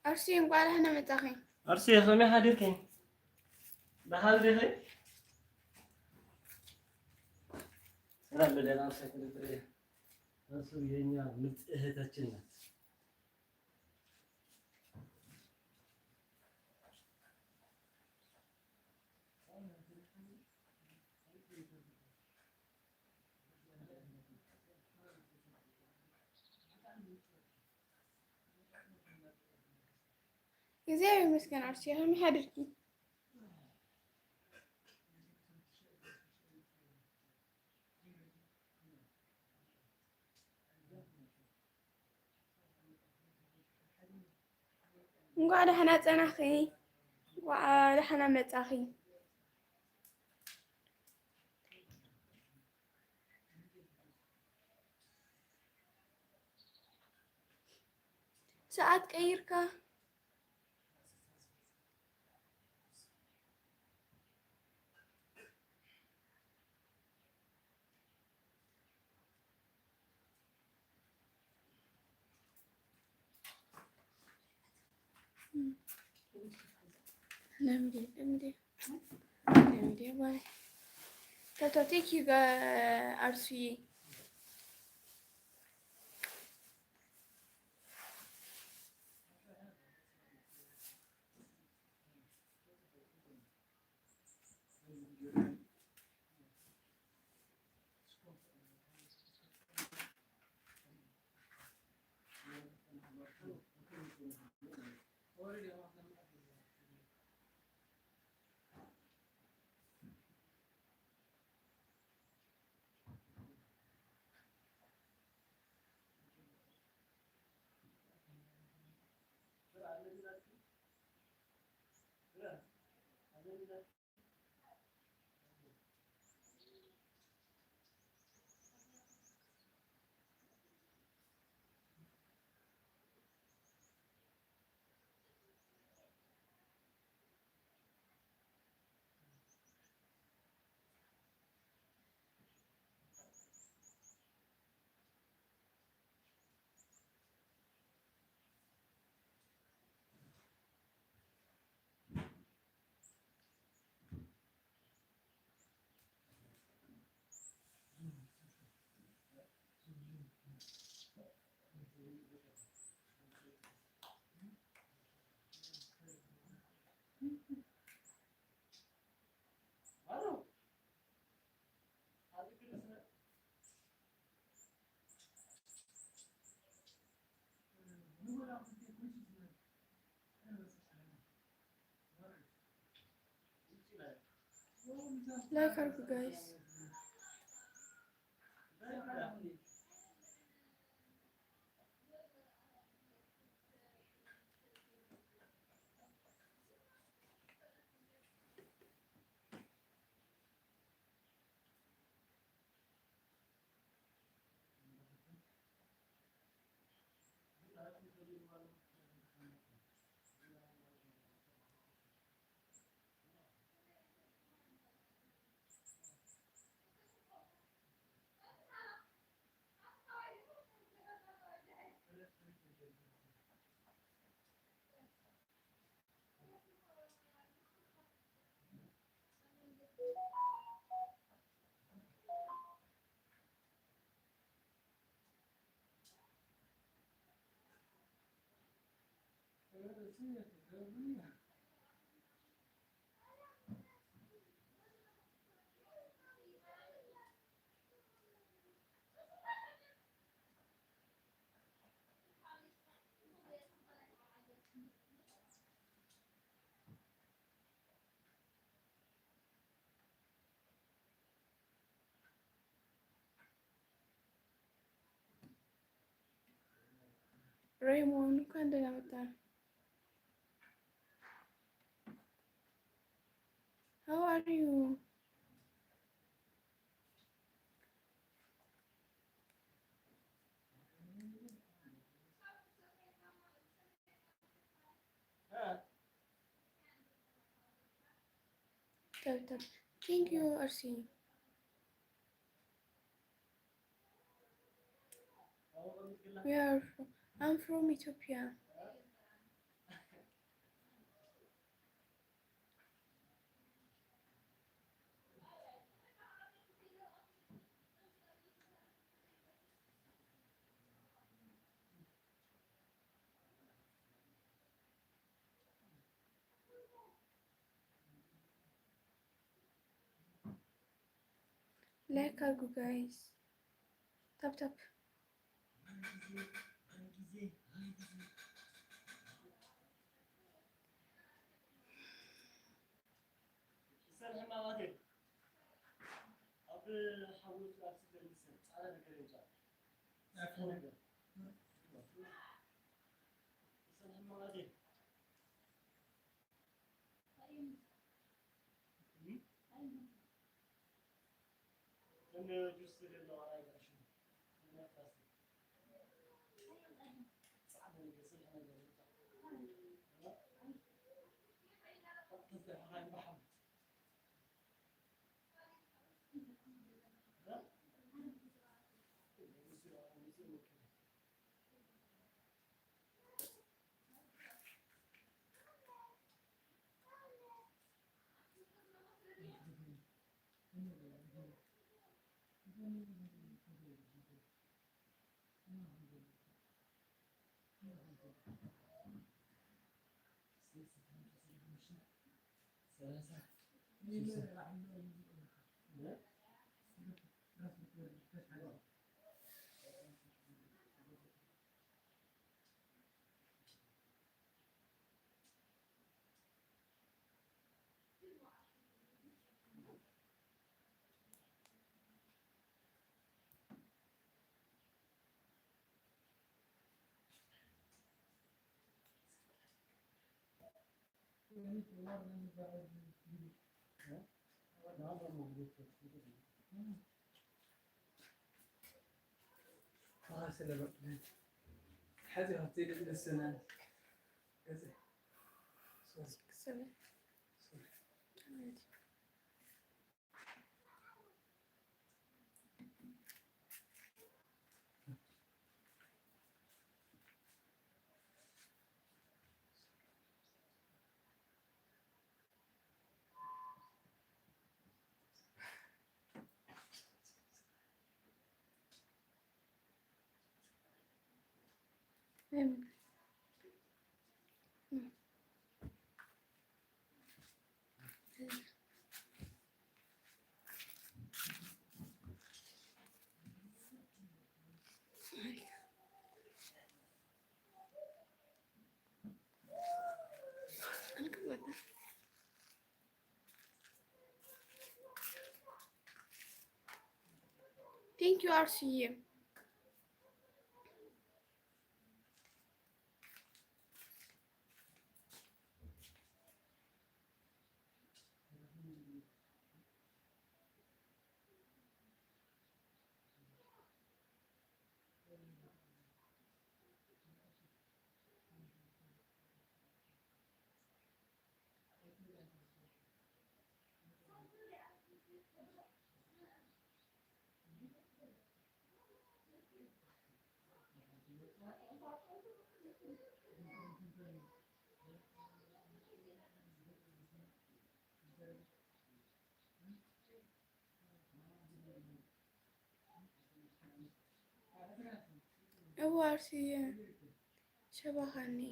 أرسي مقالة هنا متاخي أرسي خمي حديثي بحال دي سلام بدنا أرسي كل بريه أرسي ينيا متأهتة جنة يزاي مسكين أرسي هم حدركي مقالة هنا تناخي وعلى هنا متاخي ساعات كيركا نمدي باي تاتيكي أرسي لايك أرجو جايز ريمون كان دنا متى How are you? طب thank you أرسي we are I'm from Ethiopia. Like you guys. Tap tap. Excellent. Thank you, RC. هو RC شبهني.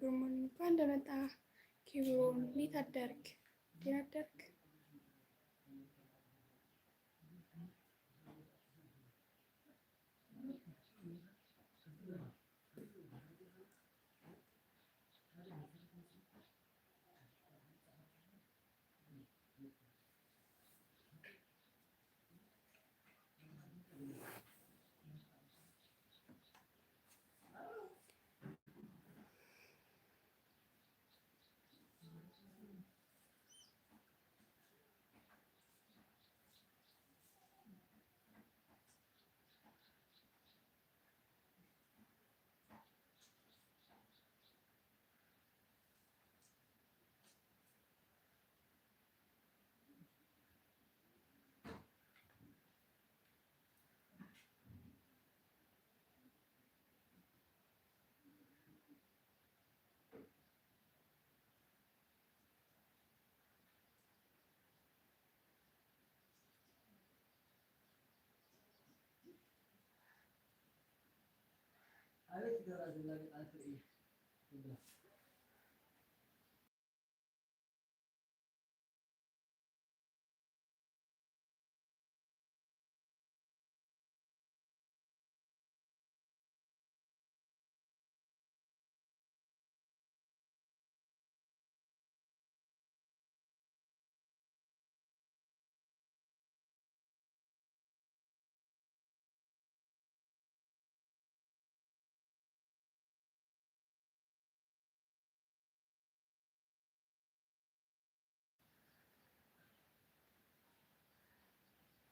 ግርሙን እንኳን እንደመጣ ኪብሮን እንዴት አደርክ? ደህና አደርክ?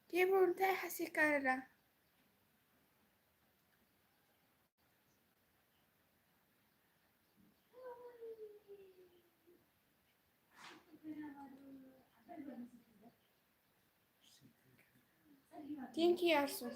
كيبورد تاعي حسيك على تينكي أرسو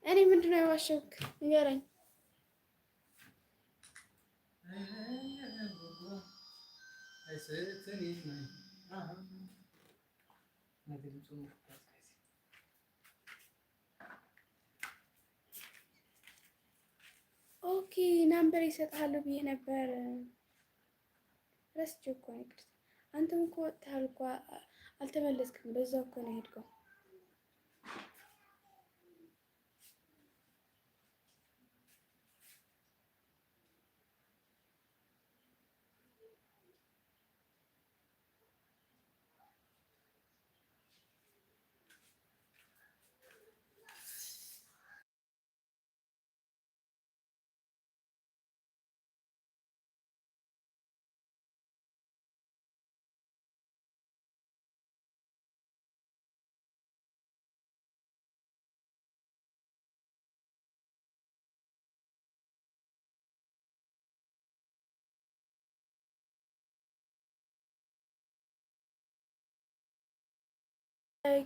እኔ ምንድነው የዋሸሁክ? ንገረኝ። ኦኬ ናምበር ይሰጥሃሉ ብዬ ነበር። ረስቼው እኮ ነው። ይቅርታ። አንተም እኮ ወጥተሃል እኮ አልተመለስክም። በዛው እኮ ነው የሄድከው።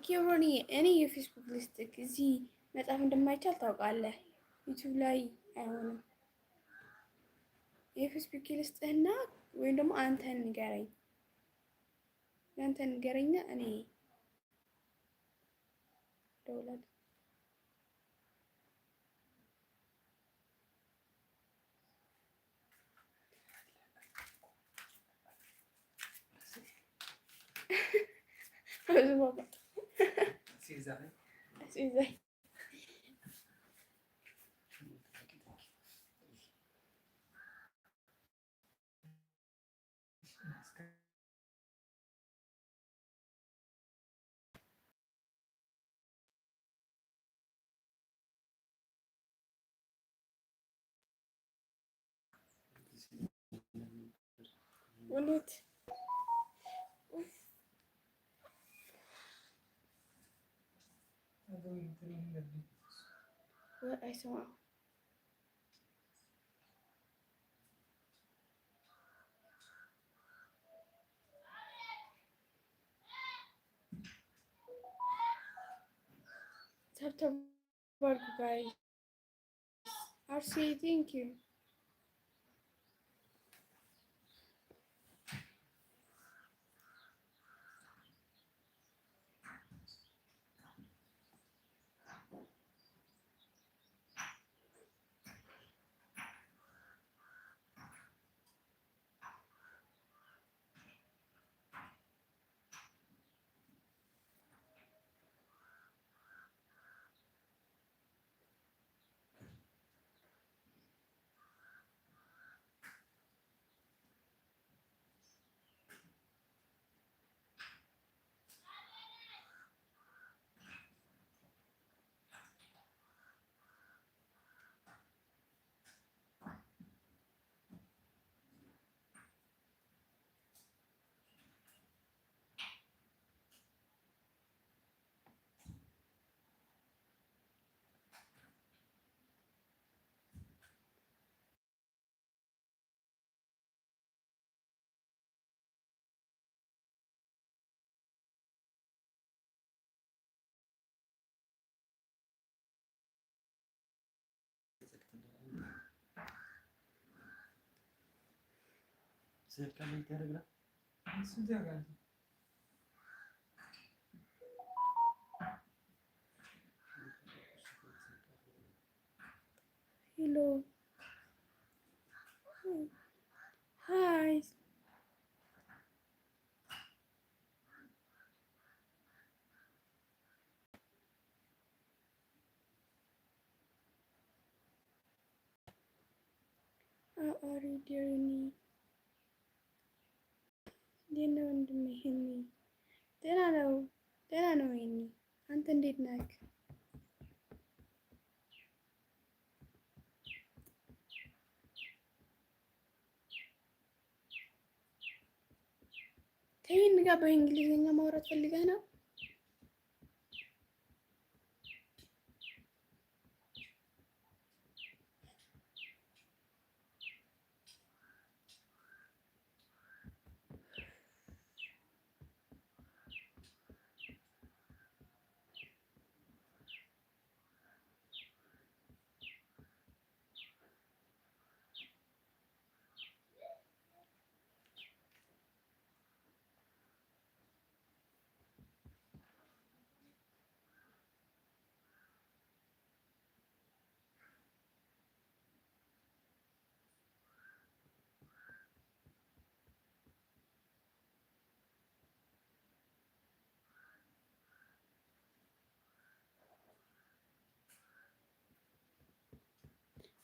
ኪሮኒ እኔ የፌስቡክ ልስጥክ። እዚህ መጻፍ እንደማይቻል ታውቃለህ። ዩቲዩብ ላይ አይሆንም። የፌስቡክ ልስጥህና ወይም ደግሞ አንተን ንገረኝ። ያንተን ንገረኛ እኔ ደውላለሁ። እውነት አይሰማም። September guys. RC, thank you. ስልክ ላይ ተረግላ ሄሎ ሃይ አሪ ዲርኒ እንዴት ነው ወንድሜ? ይሄኒ ደህና ነው ደህና ነው። ይሄኒ አንተ እንዴት ነህ? ከይሄን ጋር በእንግሊዝኛ ማውራት ፈልገህ ነው?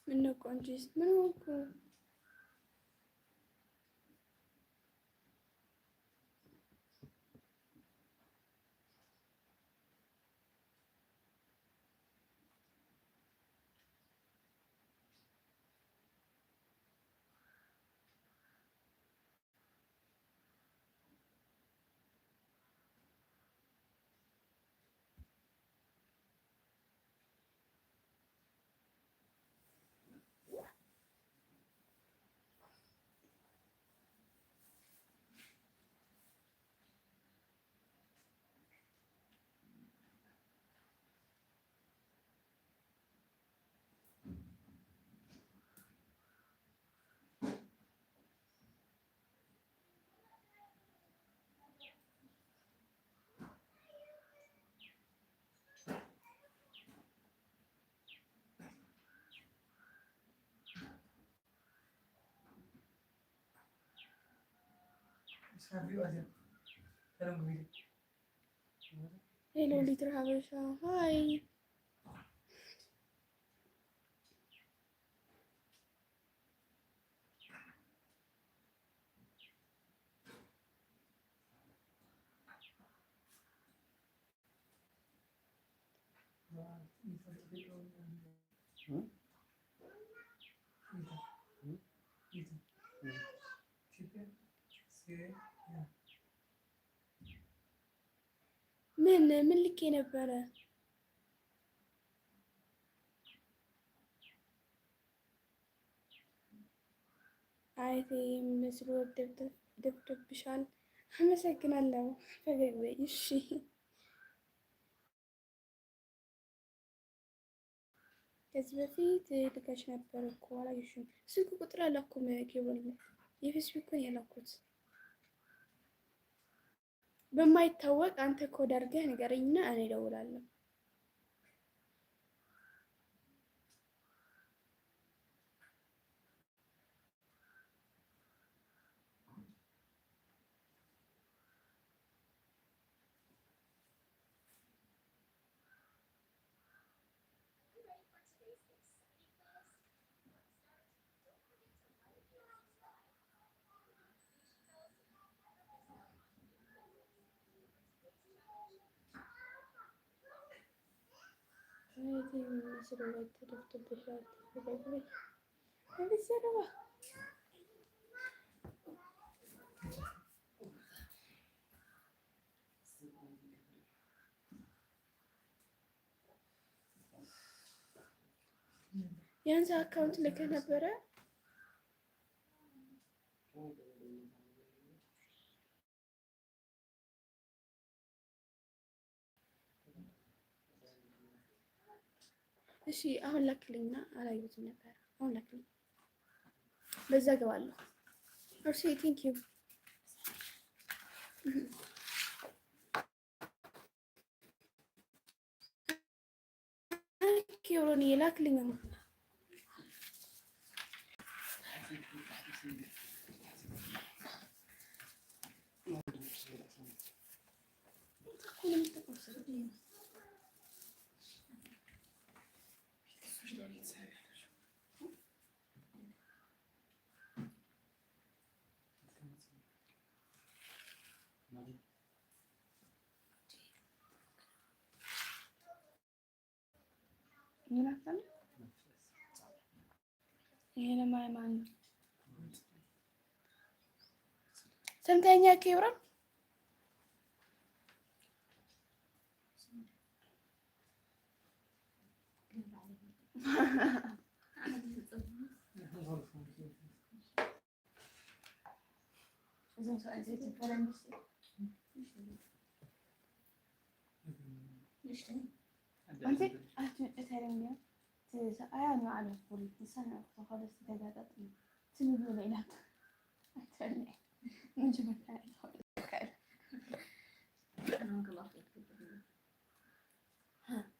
ምነው ቆንጆስ ምን ሆንኩ? ሄሎ ሊትር ሀበሻ ሃይ ምን ልኬ ነበረ? አይቴ የሚመስሉ ደብደብሻል። አመሰግናለሁ። ፈገግ በይ እሺ። ከዚህ በፊት ልካሽ ነበር እኮ አላየሽም። ስልክ ቁጥር አላኩም። ኬብል የፌስቡክን የላኩት በማይታወቅ አንተ ኮድ አድርገህ ንገረኝና እኔ እደውላለሁ። አይቴ የሚመስሉ ደብደብሻል። ፈገግ በይ አበሰረባ ያንተ አካውንት ልከህ ነበረ? እሺ አሁን ላክልኝና አላየሁትም ነበር። አሁን ላክልኝ፣ በዛ ገባለሁ። أرسي ثانك يو. كيوروني لاكلينغ. هنا ما معنا سمتين كيورا. أنت أترمي أنا على كل سنة خلاص تجدد تنزل إلى أترمي من جبل خير. أنا الله ها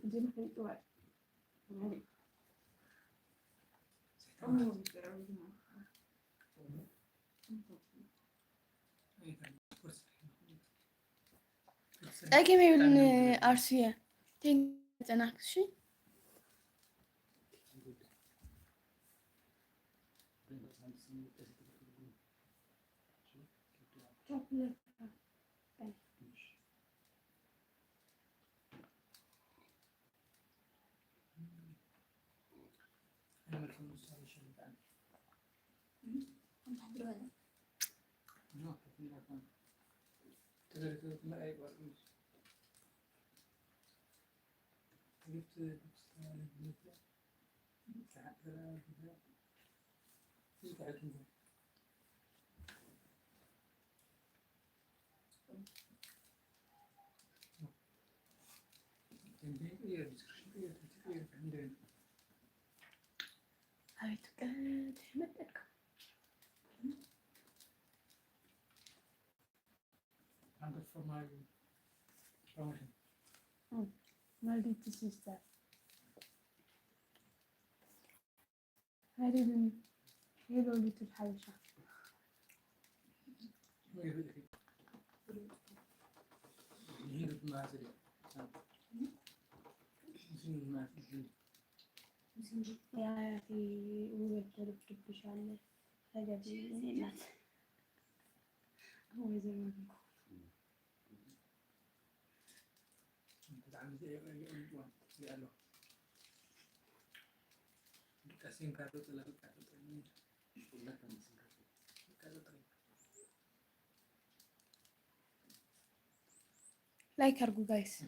جيب في الوقت. أجي من أرسيا تين تناقشي. Maldita sister. هذه هي لولية الحبشة. يا في ولد تلبش على هذا بالناس. هو زمان. لايك أرجو جايز.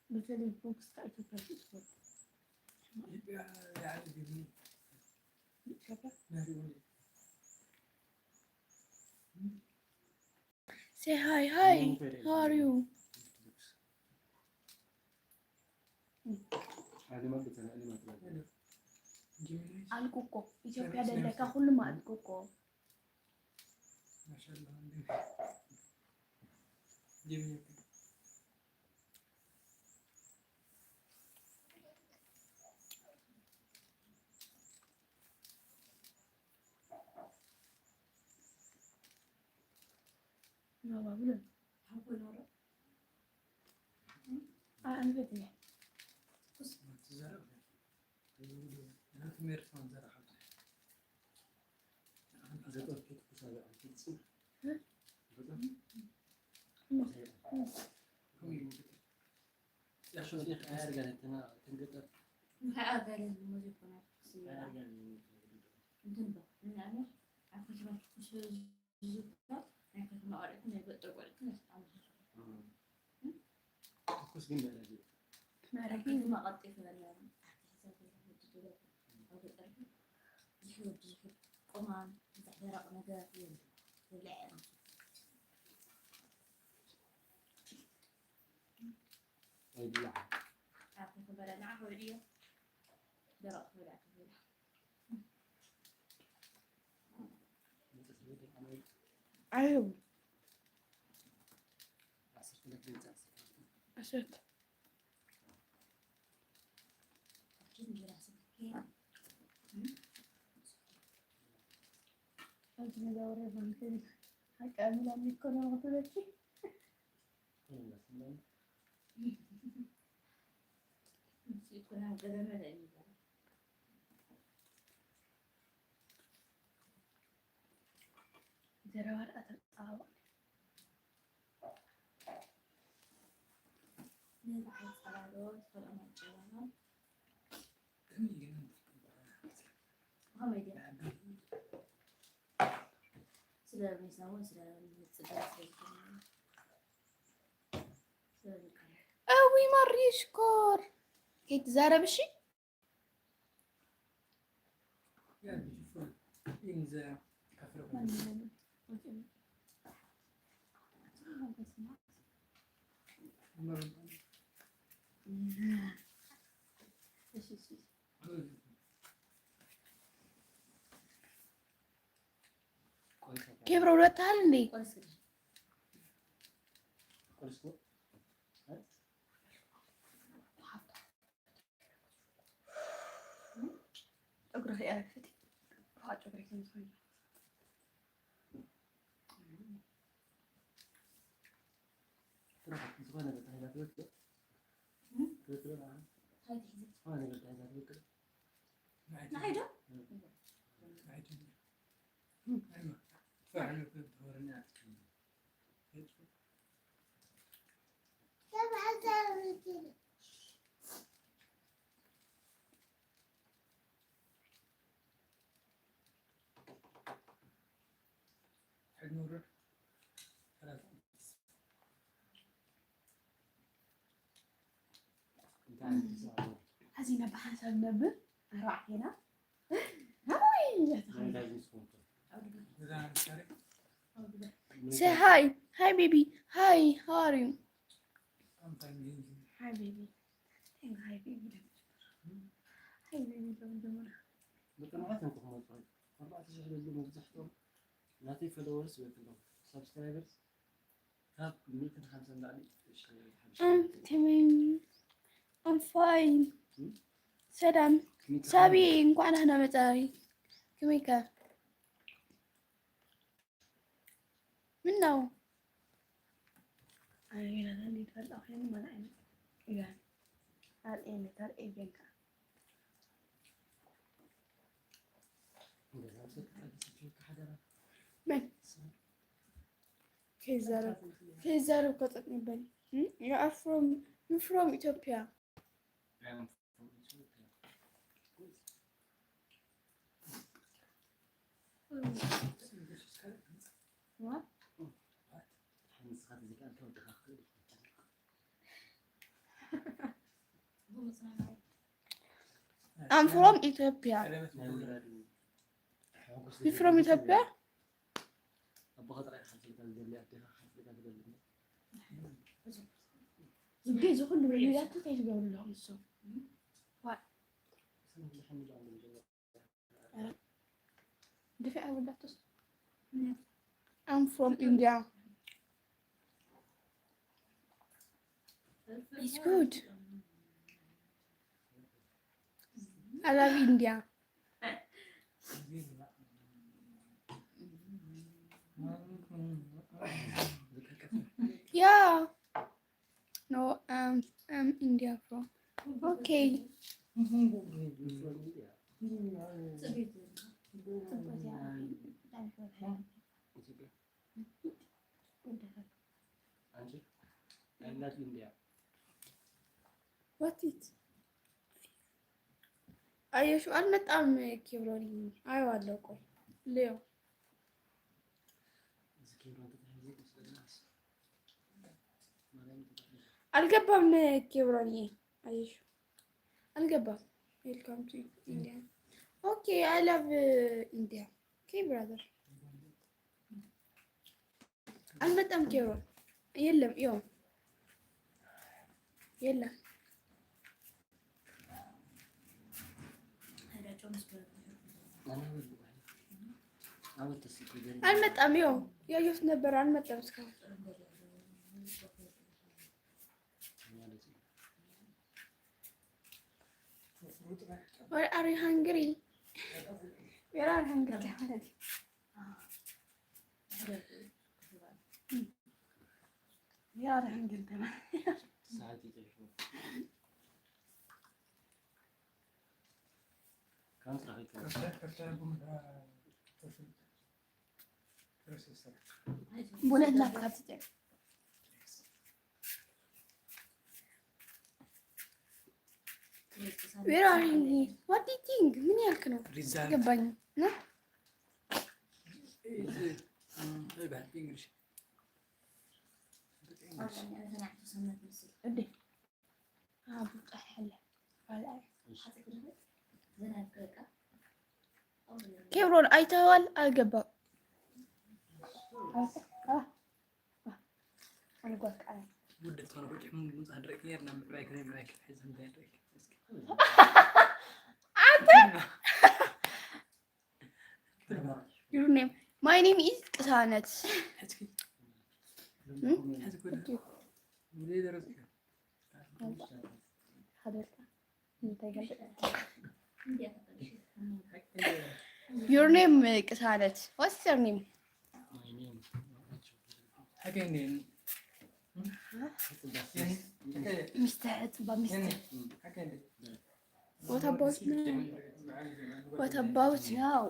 مثل البوكس تاعته كيف Say hi. How are you? الكوكو إثيوبيا دلك كل ما الكوكو ما شاء الله جميل ما بقول أنا بدي بس ما تزرع أنا كمير فان زرع حتى أنا زرع كيف تسوي عن تصير ها يا شو يا أخي أرجع أنا تنقطع هذا الموجود هنا أرجع دنبا نعمل ትኩስ ግን በላጅ أيوه أسد أنت مدورة بنتين هكمل أمي كنا غطولتي زراعة الطاوة أوي مرة يشكر كيت زارة بشي كيف رولت هالني اقرأ يا فتي راح اقرأ كم شوي حزينة بحسب النبي راح هنا Say hi. Hi, baby. Hi, how are you? I'm fine. Hi, baby. Hi, baby. Hi, baby. تمام. I'm fine. سلام. سابي እንኳን هنا መጣይ كميكا من ነው አይና ለኔ ተላው ያን ማን አይነ ያን አልኤን ተር ኤጀንካ من كيزارو كتقنبل you are from Ethiopia What? I'm from Ethiopia. You from Ethiopia? زبدي زخل الوليدات تيجي يقولوا لهم الصوم. What? دفع ولا تص؟ I'm from India. It's good. I love India. Yeah. No, I'm India from. Okay. What is? አየሽው አልመጣም ኪብሮኒ አየዋለሁ ቆይ ልየው አልገባም። ኬብሮንዬ አየሽ አልገባም። ዌልካም ቱ ኢንዲያ። ኦኬ አይ ላቭ ኢንዲያ። ኦኬ ብራዘር አልመጣም። ኬብሮን የለም፣ ይኸው የለም። አልመጣም። ይኸው ያየሁት ነበር። አልመጣም እስካሁን። Where are you hungry? Where are you hungry? Where are you hungry? Bulan kapatacak. Where are you? What do you think? ምን ያልክ ነው? ገባኝ ነው ኬብሮን አይተኸዋል? አልገባም። Your name. My name is Kasanet. Your name Kasanet. What's your name? My name. What about now? What about now?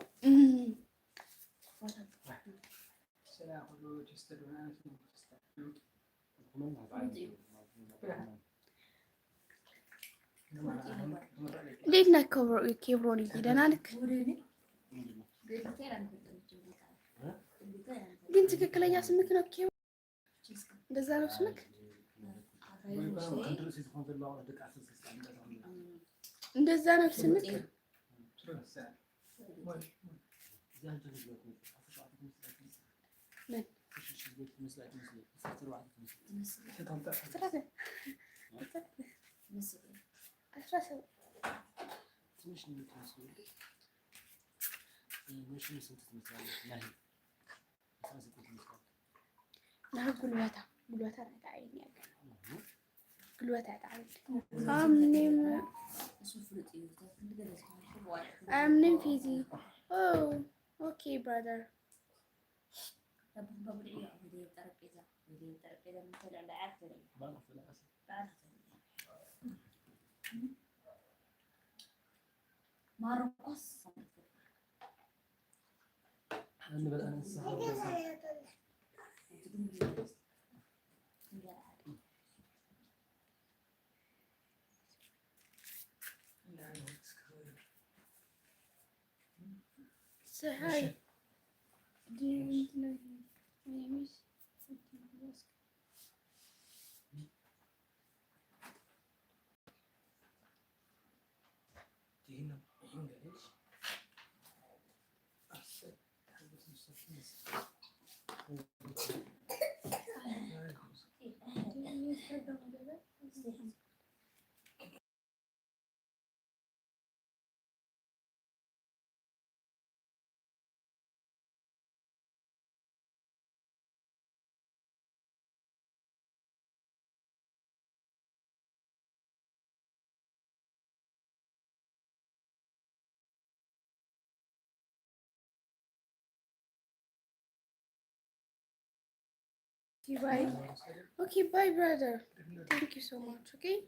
እንዴት ነህ ኬብሮን? ደህና ነህ? ግን ትክክለኛ ስምክ ነው ኬብሮን? እንደዛ ነው ስምክ? እንደዛ ነው ስምክ? I'm Fizi. Oh, okay, brother. So hi. Do you know my name is? Do you know English? I said, Bye. Okay, bye, brother. Thank you so much. Okay.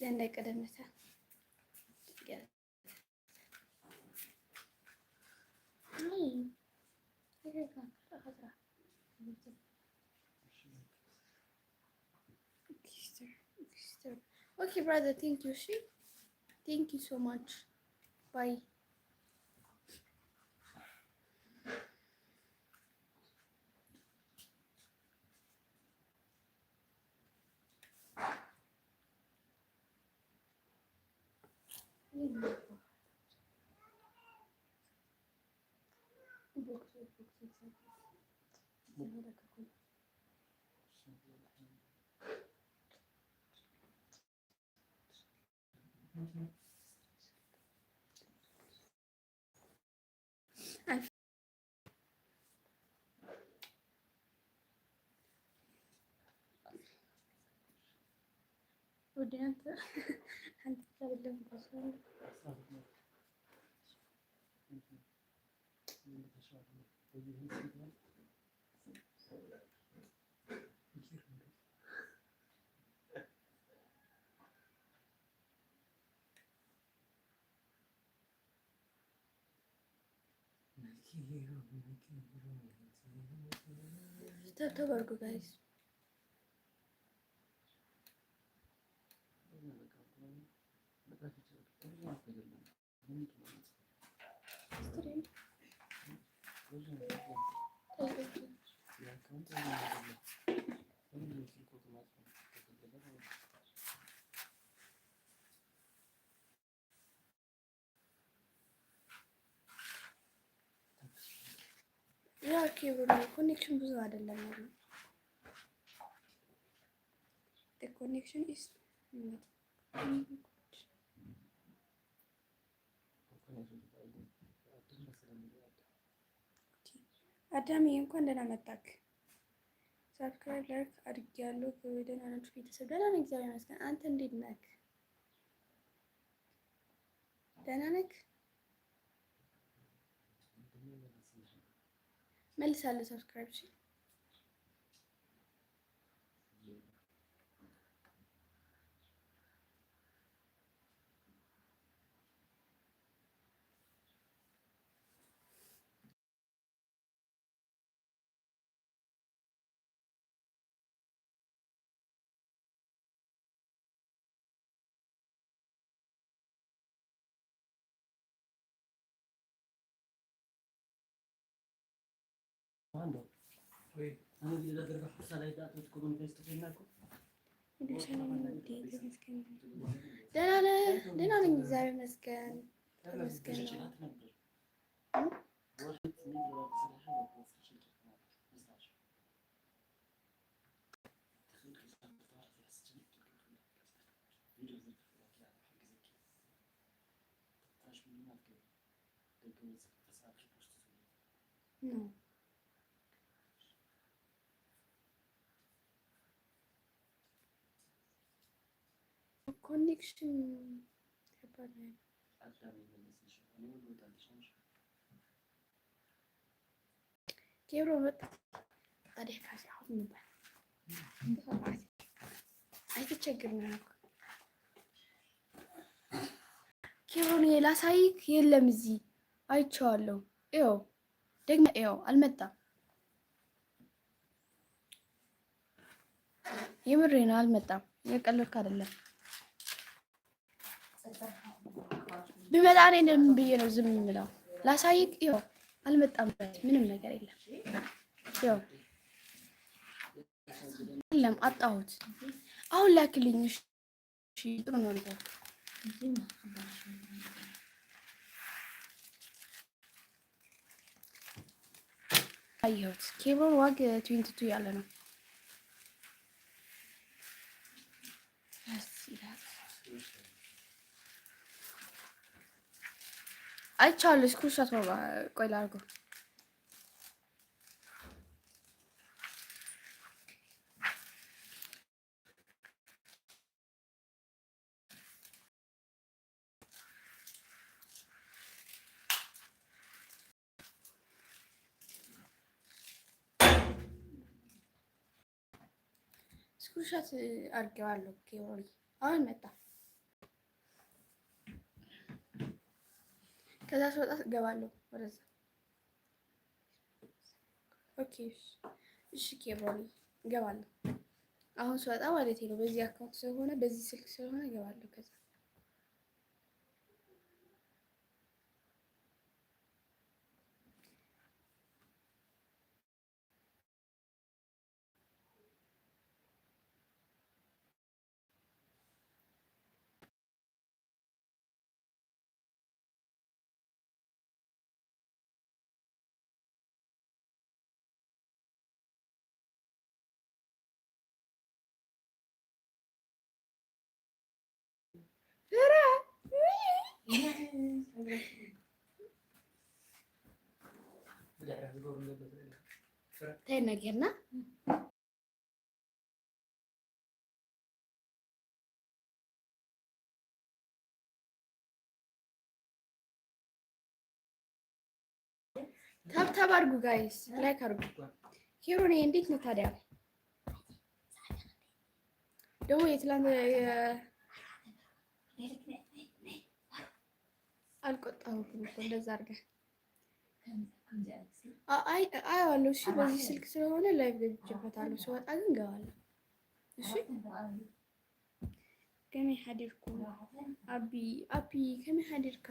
እንዳይቀደምታ Okay, brother, thank you. She, thank you so much. Bye. وديت أنت تتكلم بصوت. تبارك guys. ያ ኬብሮ ኮኔክሽን ብዙ አይደለም ያለው። the connection is አዳምዬ እንኳን ደህና መጣክ። ሰብስክራይብ ላይክ አድርጌያለሁ። ደህና ናችሁ ቤተሰብ? ደህና ነኝ እግዚአብሔር ይመስገን። አንተ እንዴት ነህ? ደህና ነህ? መልሳለሁ ሰብስክራይብ እሺ። ደህና ነኝ እግዚአብሔር ይመስገን። ተመስገን ነው። ኮኔክሽን ከባድ ነው። ኬብሮ ወጣ ታዲያ ካሲ አሁን ይባል አይተቸግር ነው ያልኩ። ኬብሮን ላሳይክ የለም እዚህ አይቼዋለሁ። ይኸው ደግሞ ይኸው አልመጣም። የምሬን አልመጣም። የቀለድክ አይደለም። ቢመጣ እኔ እንደምን ብዬ ነው ዝም የምለው? ላሳይክ ይኸው አልመጣም። ምንም ነገር የለም። ይኸው የለም አጣሁት። አሁን ላክልኝ እሺ። ጥሩ ነው እንደው አየሁት። ኬብሮን ዋግ 22 ያለ ነው። አይቻለሁ። ስክሪንሾት ቆይ ላድርገው። ስክሪንሾት አድርጌዋለሁ። ኬብሮን አሁን መጣ። ከዛ ስወጣ እገባለሁ ወደዛ። ኦኬ እሺ ኬብሮኒ እገባለሁ። አሁን ስወጣ ማለቴ ነው። በዚህ አካውንት ስለሆነ በዚህ ስልክ ስለሆነ እገባለሁ። ከዛ ነገርና ታብታብ አድርጉ ጋይስ፣ ላይክ አድርጉ። ኬሮኔ እንዴት ነው ታዲያ? ደግሞ የትላንት አልቆጣሁም እኮ እንደዛ አድርገህ አየዋለሁ። እሺ በዚህ ስልክ ስለሆነ ላይቭ ገብቼበታለሁ። ስወጣ ግን እገባለሁ። እሺ ከመይ ሓዲርኩም አቢ ከመይ ሓዲርካ?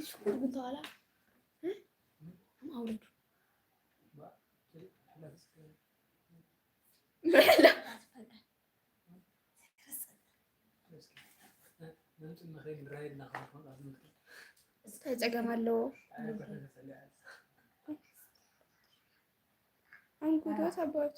ሽኩር ብንተዋላ አውርዱ ተጨገማለሁ አንጉዳት አባቱ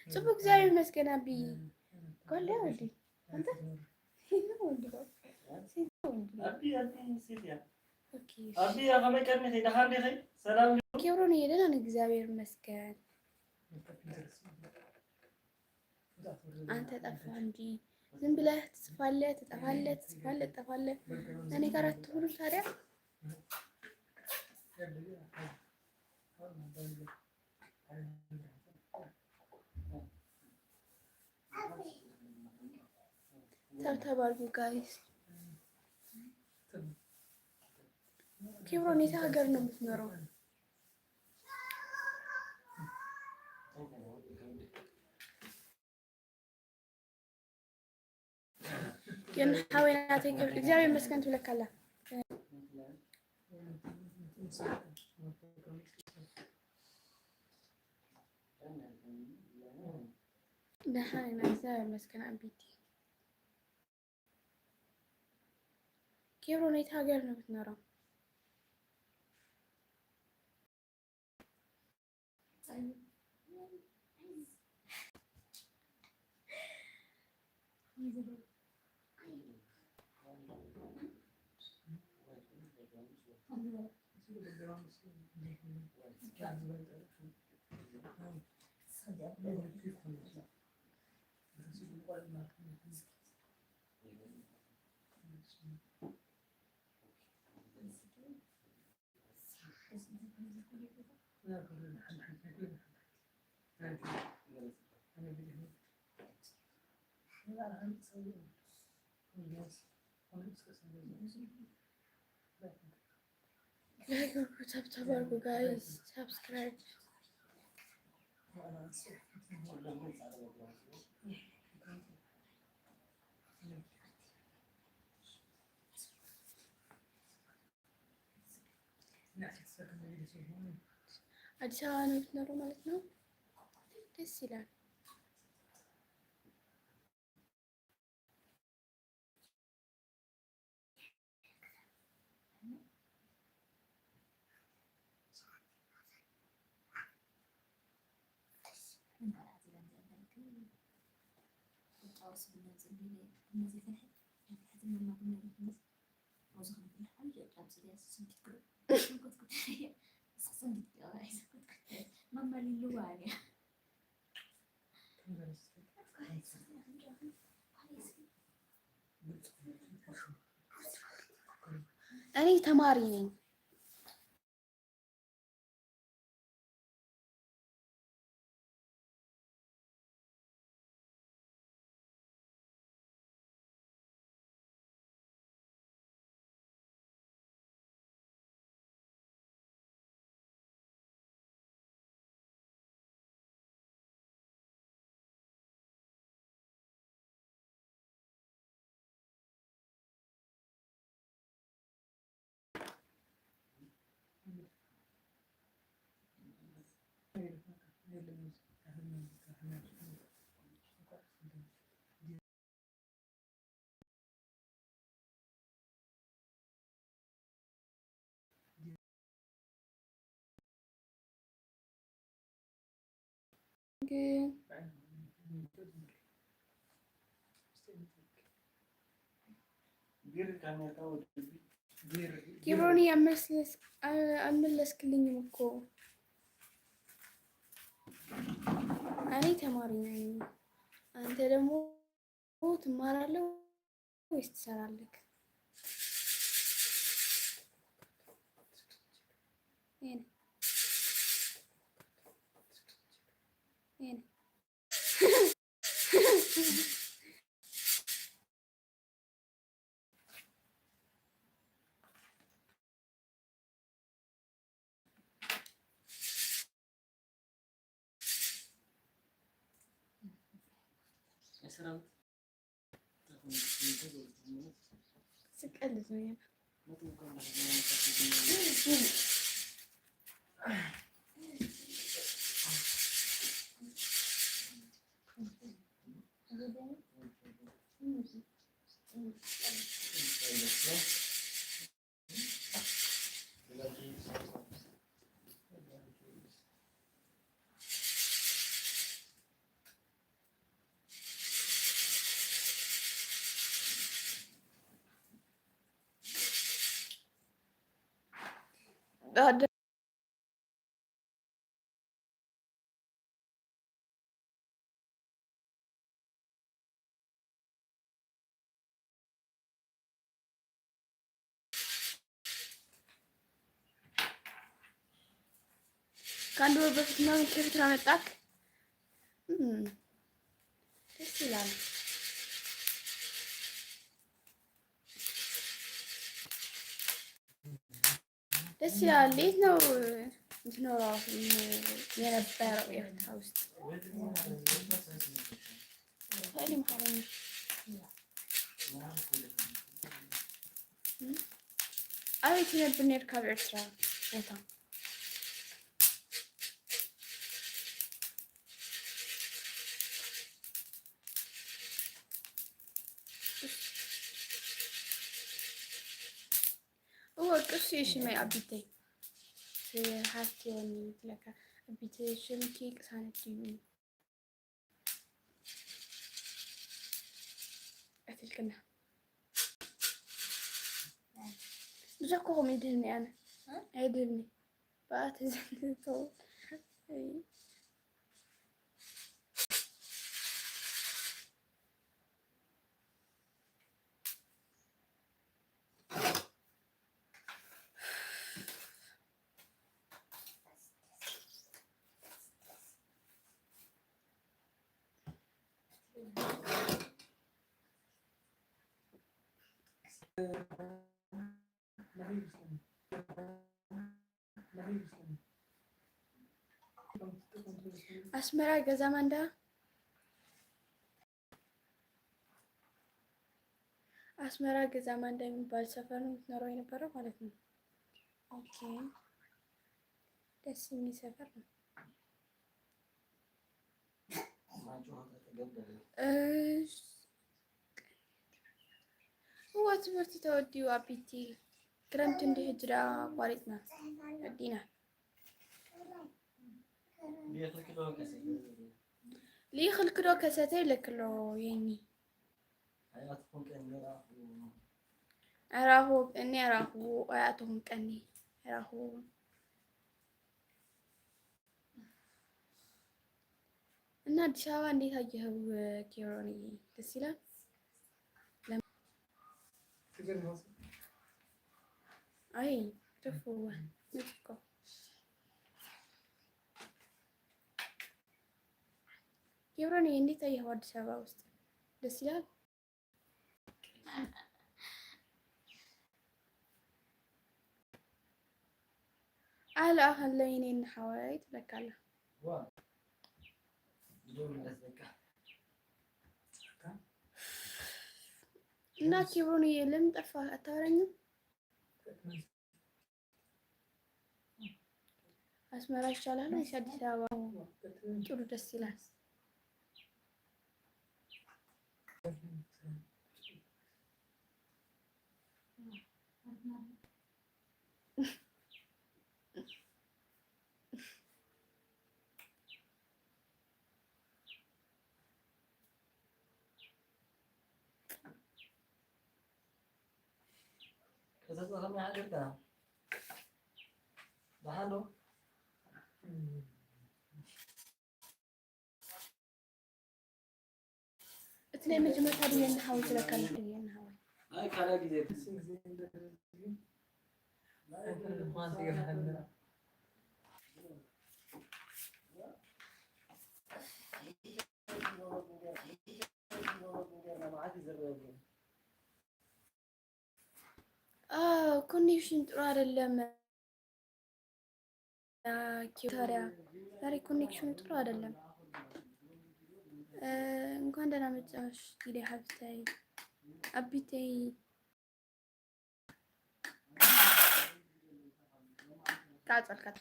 ጽቡቅ እግዚአብሔር ይመስገን። አቢ ቆሌ ወዲ አንተ ኬብሮን ሄደን እግዚአብሔር ይመስገን። አንተ ጠፋ እንጂ ዝም ብለህ ትጽፋለህ፣ ትጠፋለህ፣ ትጽፋለህ፣ ትጠፋለህ። እኔ ጋር አትሆንም ታዲያ። ተባርጉ ጋይስ። ኬብሮን የት ሀገር ነው የምትኖረው? ግን ሀወናት እግዚአብሔር ይመስገን ትለካለህ። ደህና እግዚአብሔር ይመስገን። አቢቲ ኬብሮን የት ሀገር ነው የምትኖረው? ተባርኩ ጋይስ፣ ሰብስክራይብ አዲስ አበባ ነው የምትኖረው ማለት ነው። ደስ ይላል። أوصل الناس اللي الناس يفلح حتى لما كنا نجلس أوصل نفلح حاجة لابس لي أساسا تكرر كنت أساسا كنت ماما للواني أنا تمارين ኪብሮኒ አልመለስክልኝም እኮ እኔ ተማሪ ነኝ። አንተ ደግሞ ትማራለህ ወይስ ትሰራለህ? ስቀልድ ነው። ከአንድ ወር በፊት ነው ከቤት አመጣክ። ደስ ይላል። ደስ ይላል። የት ነው የምትኖረው የነበረው? ኤርትራ ውስጥ ሰሊም ሐረም አቤት ነበር ነርካብ ኤርትራ ቦታ وقص يشمي أبيتي حاسة يعني لك أبيتي شمكي كسانة ديون أتلكنا بجاكوهم يدلني أنا يدلني بقى تزني طول አስመራ ገዛ ማንዳ አስመራ ገዛ ማንዳ የሚባል ሰፈር ነው የምትኖረው የነበረው ማለት ነው። ኦኬ ደስ የሚል ሰፈር ነው። ትምህርቲ ተወዲኡ አቢቲ ክረምቲ እንዲ ህጅራ ቋሪጥና ወዲና ليخلكلو كساتي لكلو يعني حياتكم كأنها راهو اني راهو አያቱም ቀኒ راهو እና አዲስ አበባ እንዴት አየኸው ኬሮኒ? ደስ ይላል። አይ ደፎ ነጭቆ ኬሮኒ እንዴት አየኸው አዲስ አበባ ውስጥ? ደስ ይላል። አለ አሁን ላይ እኔን ሐዋይ ትለካለህ እና ኬሮኒ ለምን ጠፋህ? አታወራኝም? አስመራ ይሻላል ወይስ አዲስ አበባ? ጥሩ ደስ ይላል። كذا كم يحضر كلام بحاله እትኔ መጀመሪያ ታዲያ እንሐውት ለካለ እንሐው هاي كلا جديد ኮኔክሽን ጥሩ አይደለም። ኪታሪያ ዛሬ ኮኔክሽኑ ጥሩ አይደለም። እንኳን ደህና መጣሽ ጊዜ ሀብታይ አቢቴይ ካጻልከት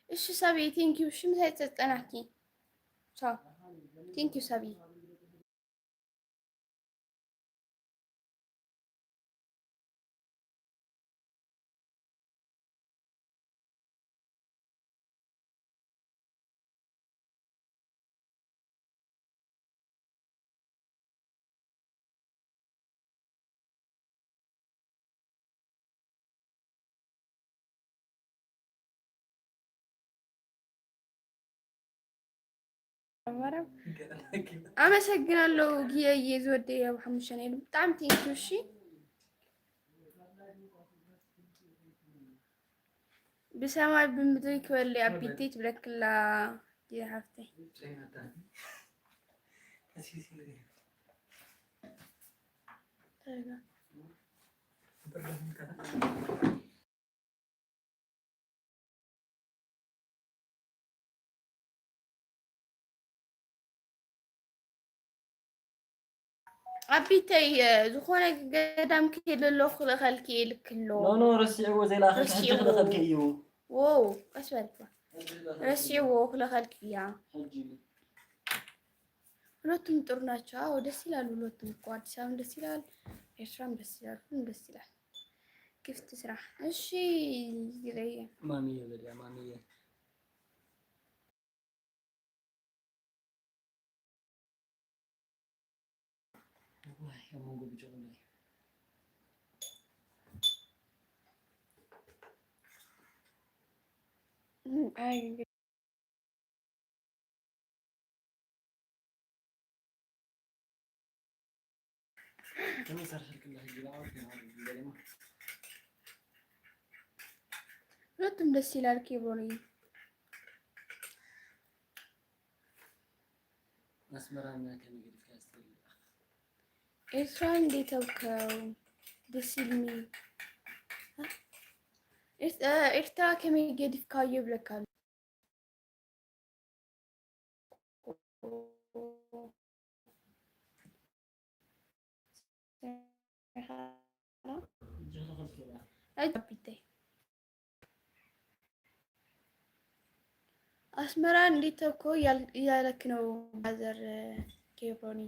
እሺ ሳቢ ቴንኪው። እሺ ምሳይ ተጸናኪ ቻው ቴንኪው ሳቢ አመሰግናለሁ ጊዬ ዝወደ ያው ሐሙሽኔ በጣም ቴንኪው። እሺ بسمع بمدرك ولا أبيتيت بلكلا يا حفتي أبيتي زخونة قدام كيلو لو خلقي لكلو نو رسعوا زي الآخر حجة خلقك أيوه واو أسفلت رسعوا خلقك يا ሁለቱም ጥሩ ናቸው። አዎ ደስ ይላሉ። ሁለቱም እኮ አዲስ አበባም ደስ ይላል፣ ኤርትራም ደስ ይላል፣ ሁሉም ደስ ይላል። ክፍት ስራ። እሺ ይለየ ማሚዬ በዲያ ማሚዬ ወይ ያሞንጎ ቢጮ ነው አይ ሁለቱም ደስ ይላል። ኬብሮኒ መስመራና ከሚገድ ካስተል ኤርትራ እንዴት አውከው ደስ ይልሚ ኤርትራ ከሚገድ ካየ ብለካል አስመራ እንዴት እኮ ያለክ ነው ባዘር ኬብሮኒ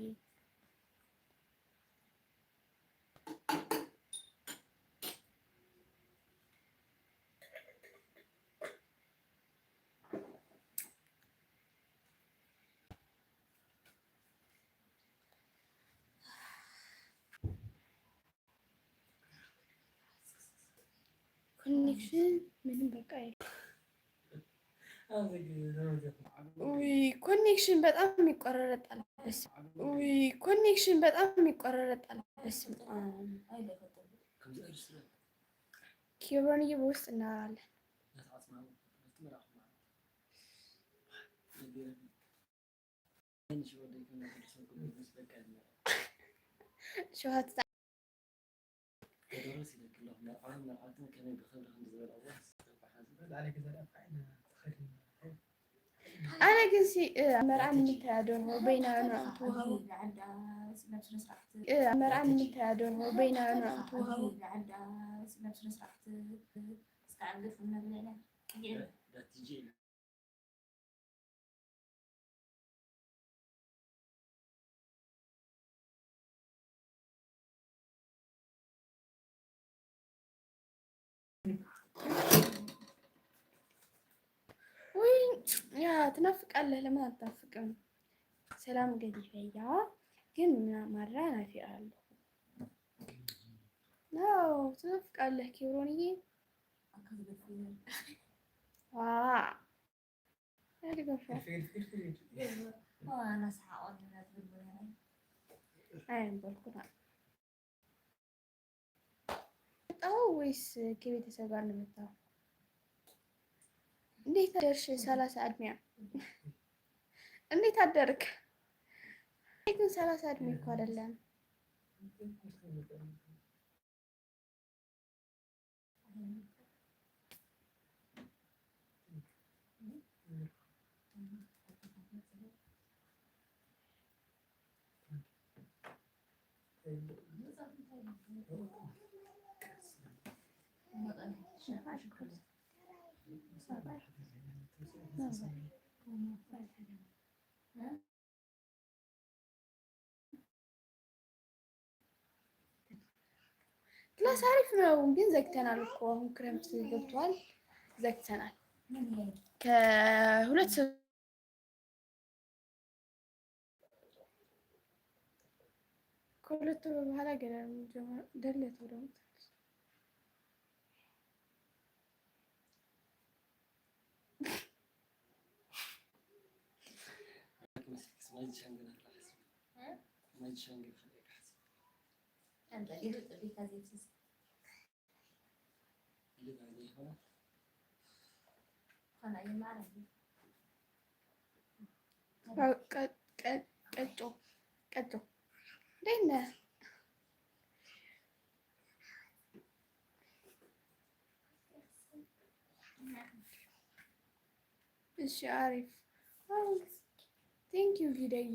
ኮኔክሽን ምንም በቃ ውይ ኮኔክሽን በጣም ይቆራረጣል። ውይ ኮኔክሽን በጣም ይቆራረጣል። በስመ አብ ኪሮንዬ በውስጥ እናወራለን። ሸዋት أنا قلسي مرأة من تادون وبين نعمتوها مرأة من تادون وبين نعمتوها وين يا تنافق الله لما تنافقهم سلام قديفة يا كنا مرة أنا في قال ناو تنافق الله كيروني واه هذي قفا أنا ساعة أنا تقول أين بالقرآن أو ويس كيف تسافرنا متى እንዴት አደርሽ? 30 እድሜያ እንዴት አደርክ? ግን 30 እድሜ እኮ አይደለም። ክላስ አሪፍ ነው፣ ግን ዘግተናል እኮ አሁን ክረምት ገብቷል። ዘግተናል ከሁለት ወር በኋላ ገና ደለት ወደ ቀጮ እንዴት ነህ? እሺ አሪፍ ቴንኪው ጊደዬ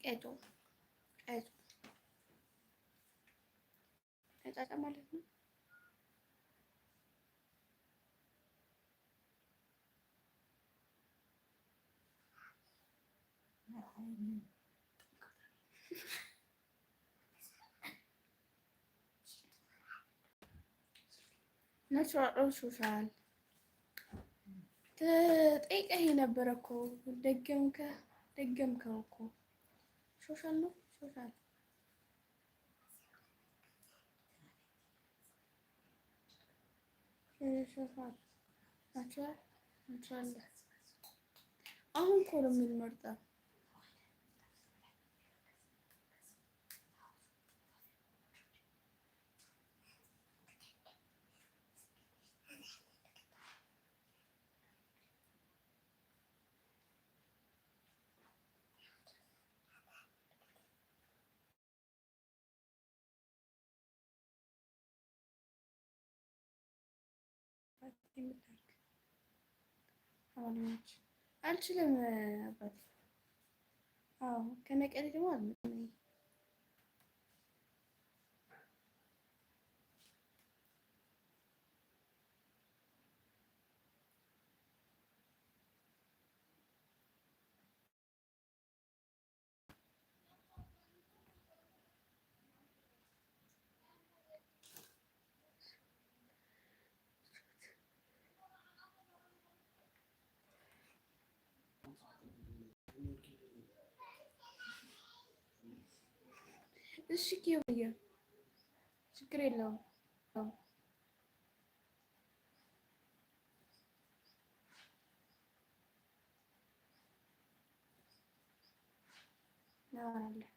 ቀጮ ቀጫጫ ማለት ነው። ናቹራል ሶሻል ጠይቀህ የነበረ እኮ ደገምከው እኮ ሶሻል ነው ሶሻል ናቹራል አሁን እኮ ነው የምንመርጠው። አልችልም አባቴ። አዎ ከመቀሌ ደግሞ አልመጣም። እሺ ኪዮዬ ችግር የለውም። እናወራለን።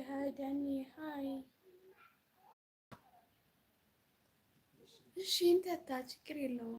ሀይ ዳኒ ሀይ። እሺ እንጠጣ ችግር የለውም።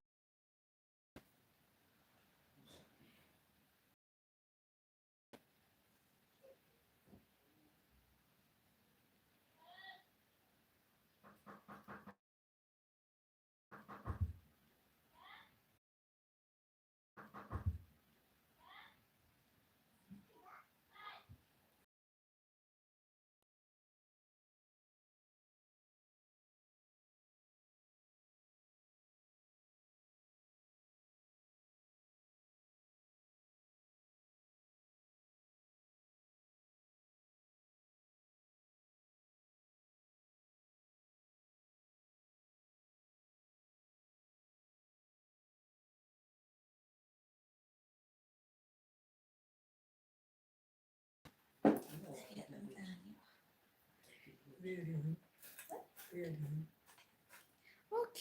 ኦኬ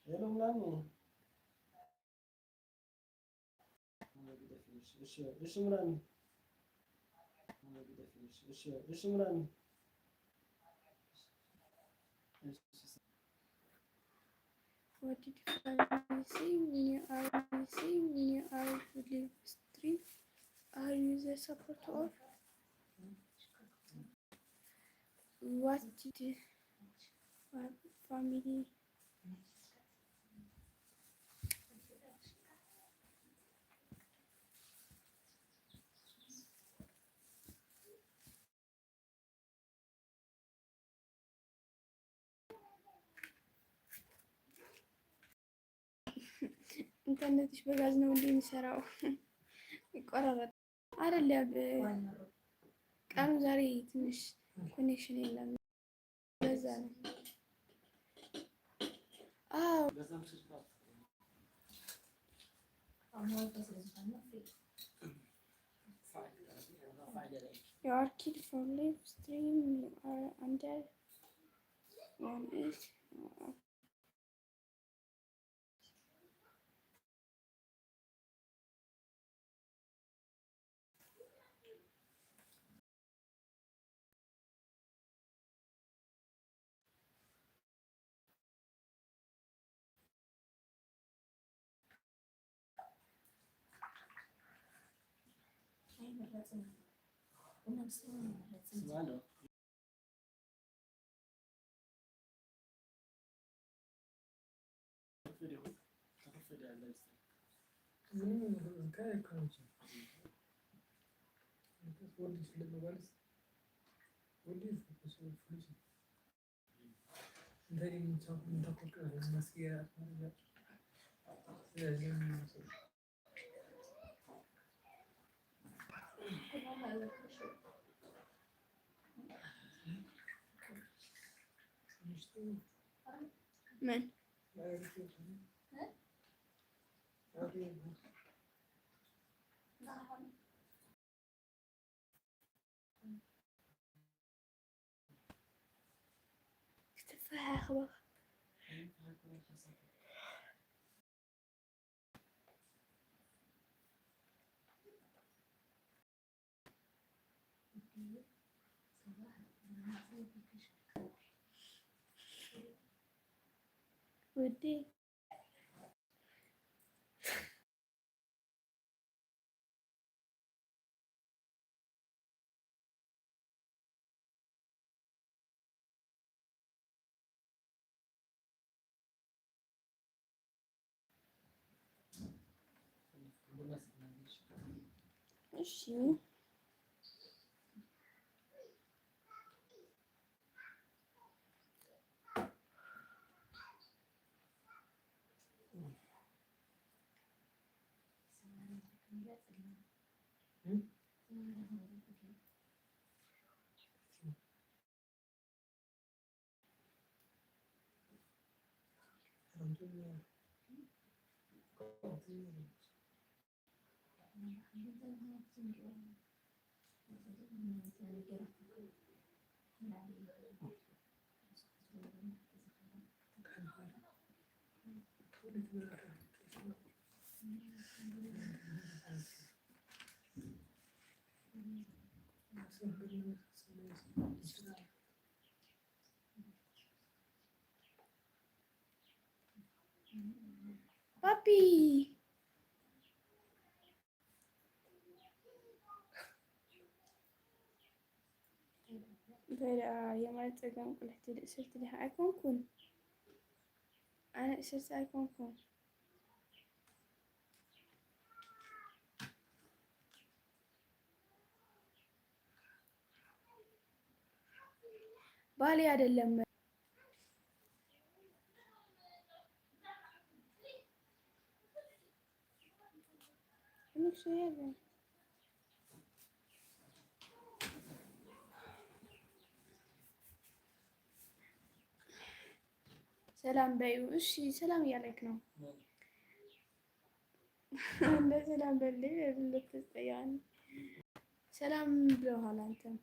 Hello, Mami. Eşim Mami. Eşim Mami. What did you finally say when you are live stream? Are you the supporter of what did family? ኢንተርኔትሽ በጋዝ ነው እንዴ የሚሰራው? ይቆራረጥ አይደለም። ቀኑ ዛሬ ትንሽ ኮኔክሽን የለም። በዛ ነው። አዎ you are killed for live stream. You are under one is Mano. ምን ክትፈሃ أخبار ودي እሺ بابي بلا يا ما تقام قلت لي أسرت لها أيكونكم أنا أسرت أيكونكم بالي አይደለም ትንሽ ያለ ሰላም በይው እሺ ሰላም እያለክ ነው እንደ ሰላም በልኝ ልትጠያን ሰላም ብለዋል አንተም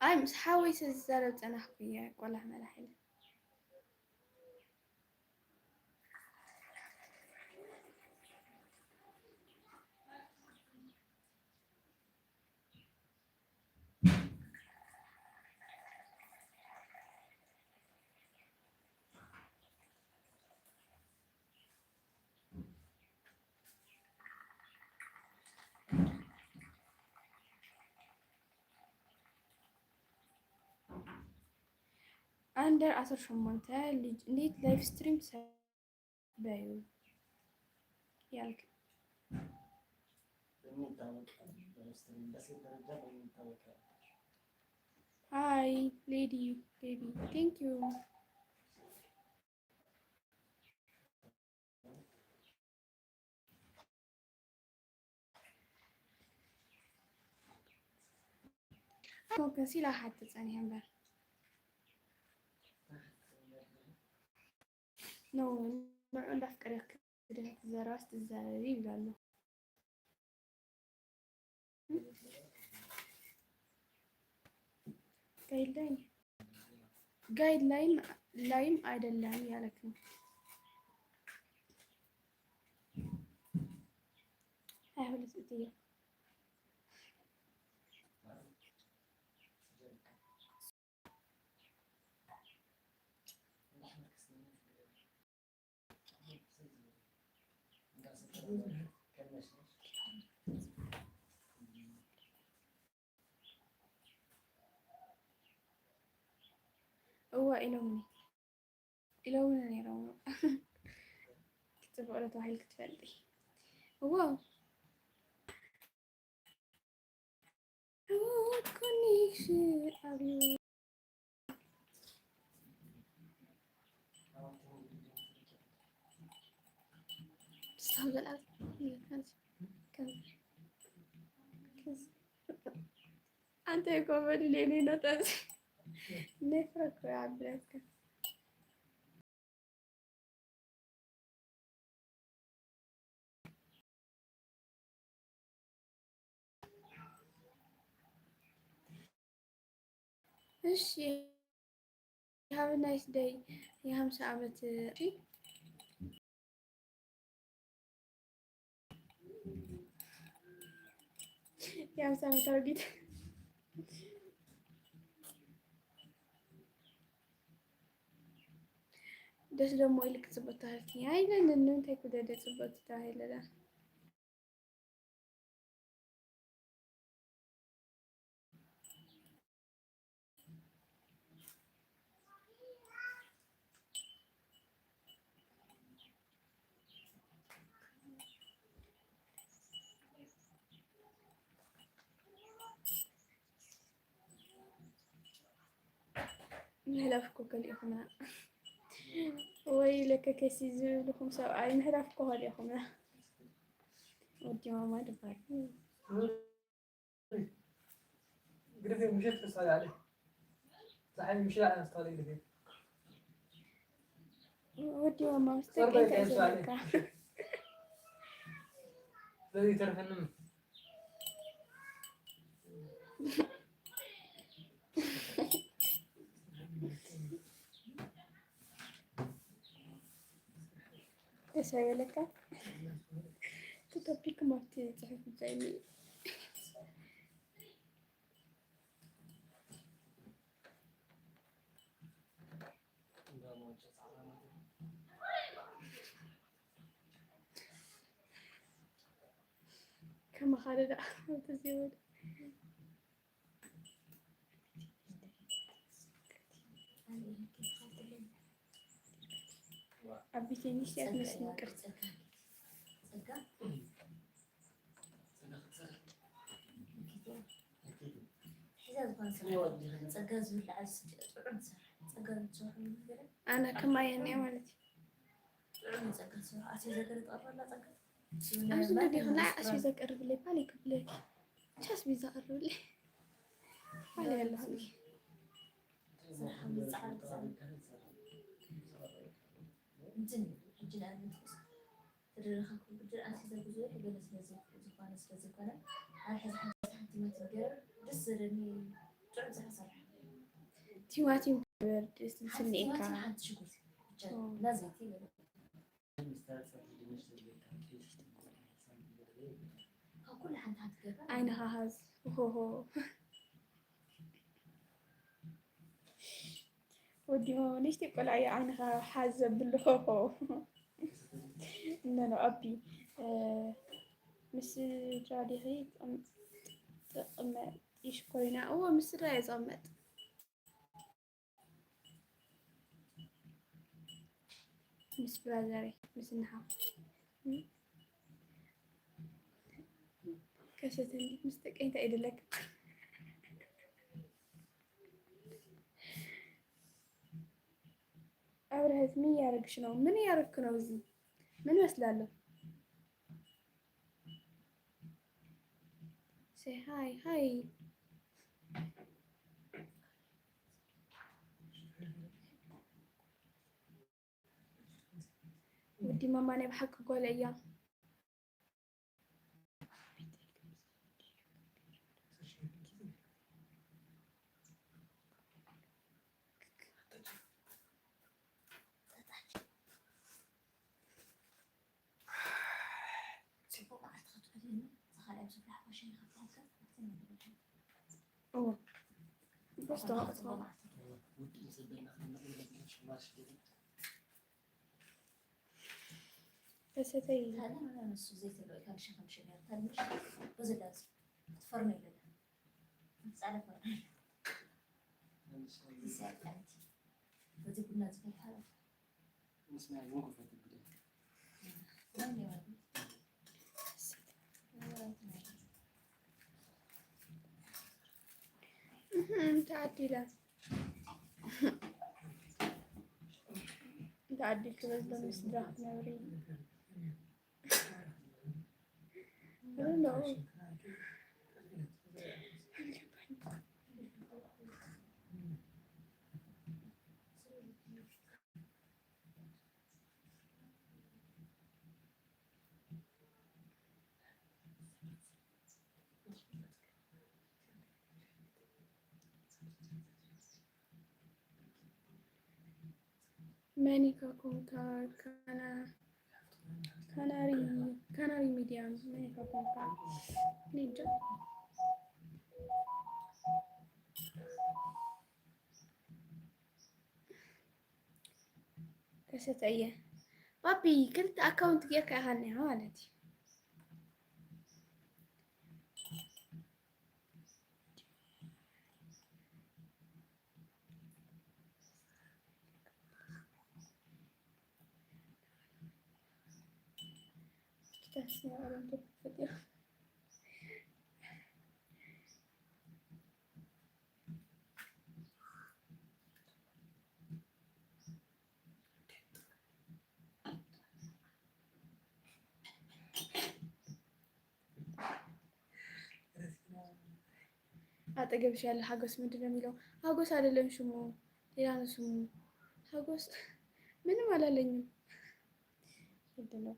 أي مش حاوي سزارة أنا أحكي ولا أنا لحالي أندر 18 ليت لايف ستريم بايو يالك هاي ليدي بيبي ثانك يو ممكن سيلا حتى ثاني هم نو ما عندك فكرة كده زراست الزراري ولا لا ጋይድላይን ላይም አይደለም ያለክ ነው። አይሁን እትዬ هو إلومني روما كتب ولا توحيل كتفلي هو connection أبي استهبل أنت كوميدي ليني نتاز نفرق يا عبد እሺ have a nice day የ50 ዓመት እሺ የ50 ዓመት አሮጊት ደስ ደግሞ ይልቅ ጽበት ታህልኝ አይለን እንታይ ኩደደ ጽበት ታህለላ مهلافكو كليكم ويلك كسي زلكم سبعي مهلافكو هليكم ودي ماما دفعت قريتي مشيت في صالي عليه صحيح مشي على صالي قريتي ودي ماما مستقيت أزلك الذي ترفنم تسوي لك تطبيق ما بتعرف زي كما خالد تزيد أبيتني شيء أتمسك كرت أنا كما يعني مالتي أنا زندي هنا أسوي ذكر بلي بالي قبلك شاس بيزقر بلي بالي يلا هذي تيماتيم برد سنيكا عينها هاز هو ودي ما ليش تقول عي عينها حازة بالهو إنه أبي مس جادي هيك أم يشكرنا هو مس رايز أمد مس برادري مس نها كشتني مستقيم تعيد لك أبرهت مين يارك شنو من يارك كنوزي من مسلاله say hi ودي ماما أنا بحقق ولا أيام أوه بس طبعا بس هتي هذا أنا نص زيت اللي كان شيء خمسة غير هذا مش بس لازم تفرمي كده بس على فرمي تساعد أنت بدي كنا زي الحرف نسمع يوقف في البداية تعديلات تعدي كذا بس دراهم نوري لا مانيكا كونكا كناري ميديام مانيكا كونكا نينجا كستأيه بابي كنت أكاونت جيك أهاني هانتي تحسني على فيديو አጠገብሽ ያለ ሀጎስ ምንድን ነው የሚለው? ሀጎስ አይደለም ሽሙ ሌላ ነው ስሙ። ሀጎስ ምንም አላለኝም። ምንድን ነው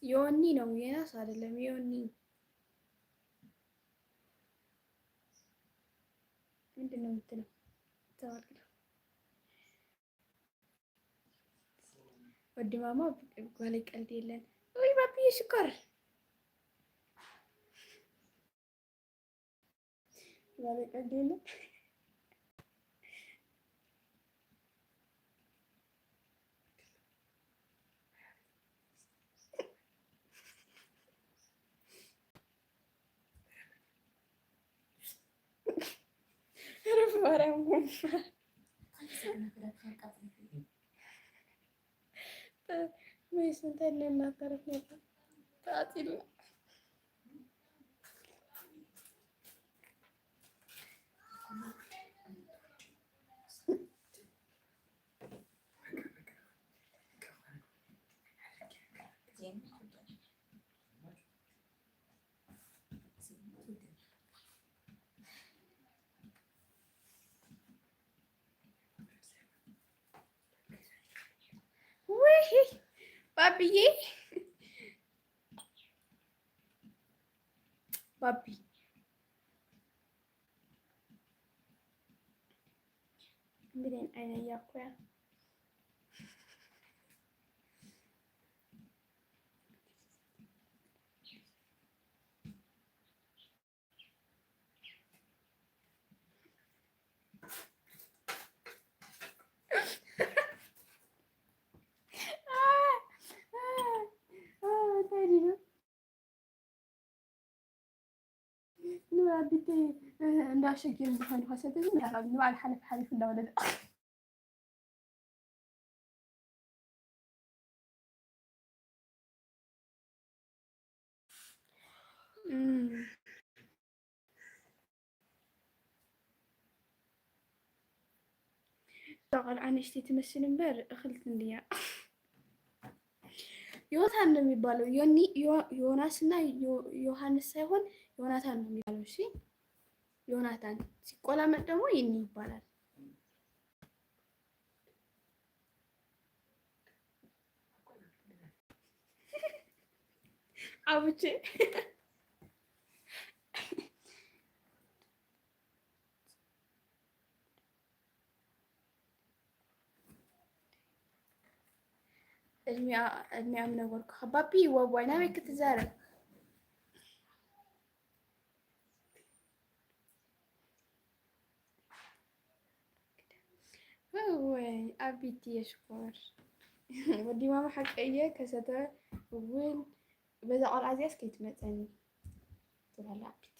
ዮኒ ነው የናስ አይደለም ዮኒ ምንድን ነው የምትለው? ተባልክ ወዲ ማማ ጓሌ ቀልድ የለን ወይ ባብዬ ሽኮር ጓሌ ቀልድ የለን ረፍ ማርያም ወይስ እንትን እናተረፍ ነበር ታጢሉ ባብዬ ባቢ እንግዲህ አይነ ያኩያ بيتي ناشق يمزحون خاصة نوع الحلف حلف ولا ولا لا طبعا أنا اشتي تمثل مبر أخلت ليا ዮናታን ነው የሚባለው ዮናስ እና ዮሐንስ ሳይሆን ዮናታን ነው የሚባለው። እሺ ዮናታን ሲቆላመጥ ደግሞ ይህን ይባላል። አቡቼ እድሜያም ነበርኩ አባቢ ወዋይና ቤት ክትዛረብ ወይ አቢቲ የሽኮር ወዲ ማማ ሓቀየ ከሰተ እውን በዛ ቆልዓ እዚያስ ከይትመፀኒ ትብላ አቢቲ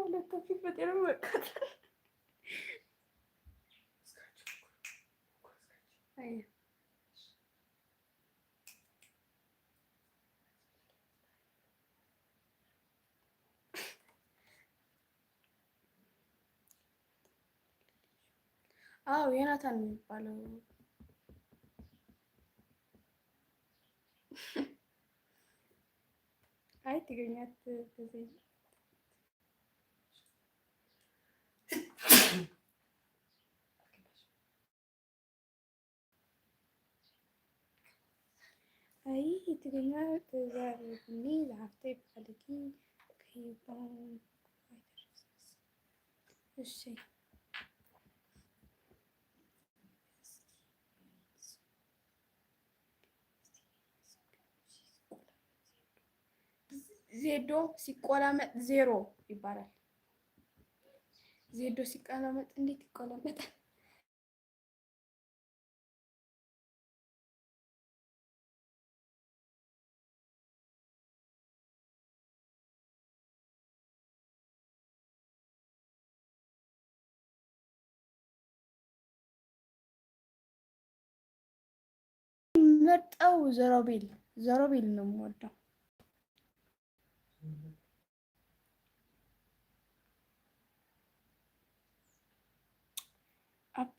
ማለት توفيق بدير المقدر. أيه. ዮናታን የሚባለው አይ ትገኛት ተዘይ አይ ትገኛ ተዛርብኒ ለሀፍተ ይባልኪ ከይባን እሺ ዜዶ ሲቆላመጥ ዜሮ ይባላል። ዜዶ ሲቆላመጥ እንዴት ይቆላመጣል? መርጠው ዘሮቤል ነው የምወደው። አቢ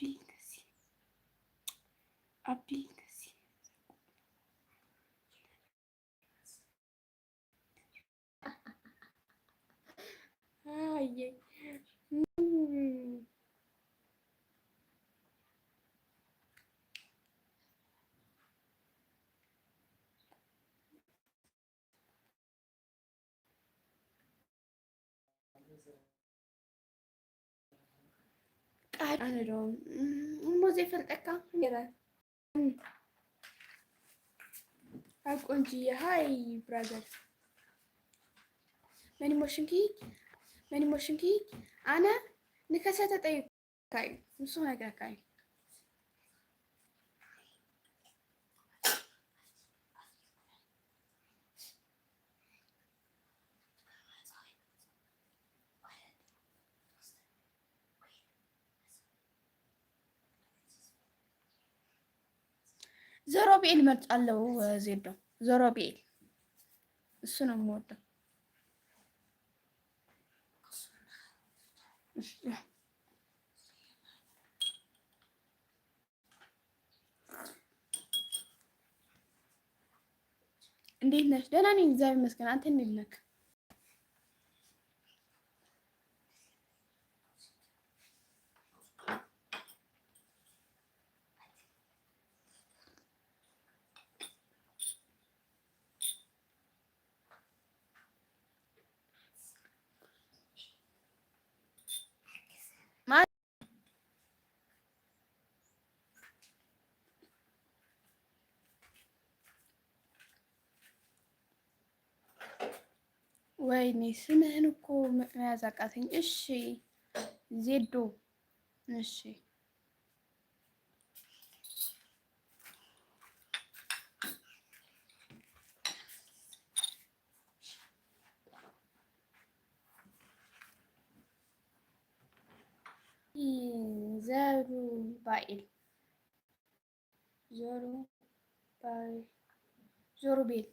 አየ أنا دوم موزي في الأكا يلا أكونجي هاي برادر ماني موشنكي أنا نكاسة تاي كاي مسونا كاي ዘሮቤል መርጫለሁ። ዜዶ ዘሮቤል እሱ ነው የምወደው። እንዴት ነሽ? ደህና ነኝ እግዚአብሔር ይመስገን። አንተ እንዴት ነህ? ወይኔ ስምህን እኮ መያዝ አቃተኝ። እሺ ዜዶ እሺ ዘሩባኤል ዞሩቤል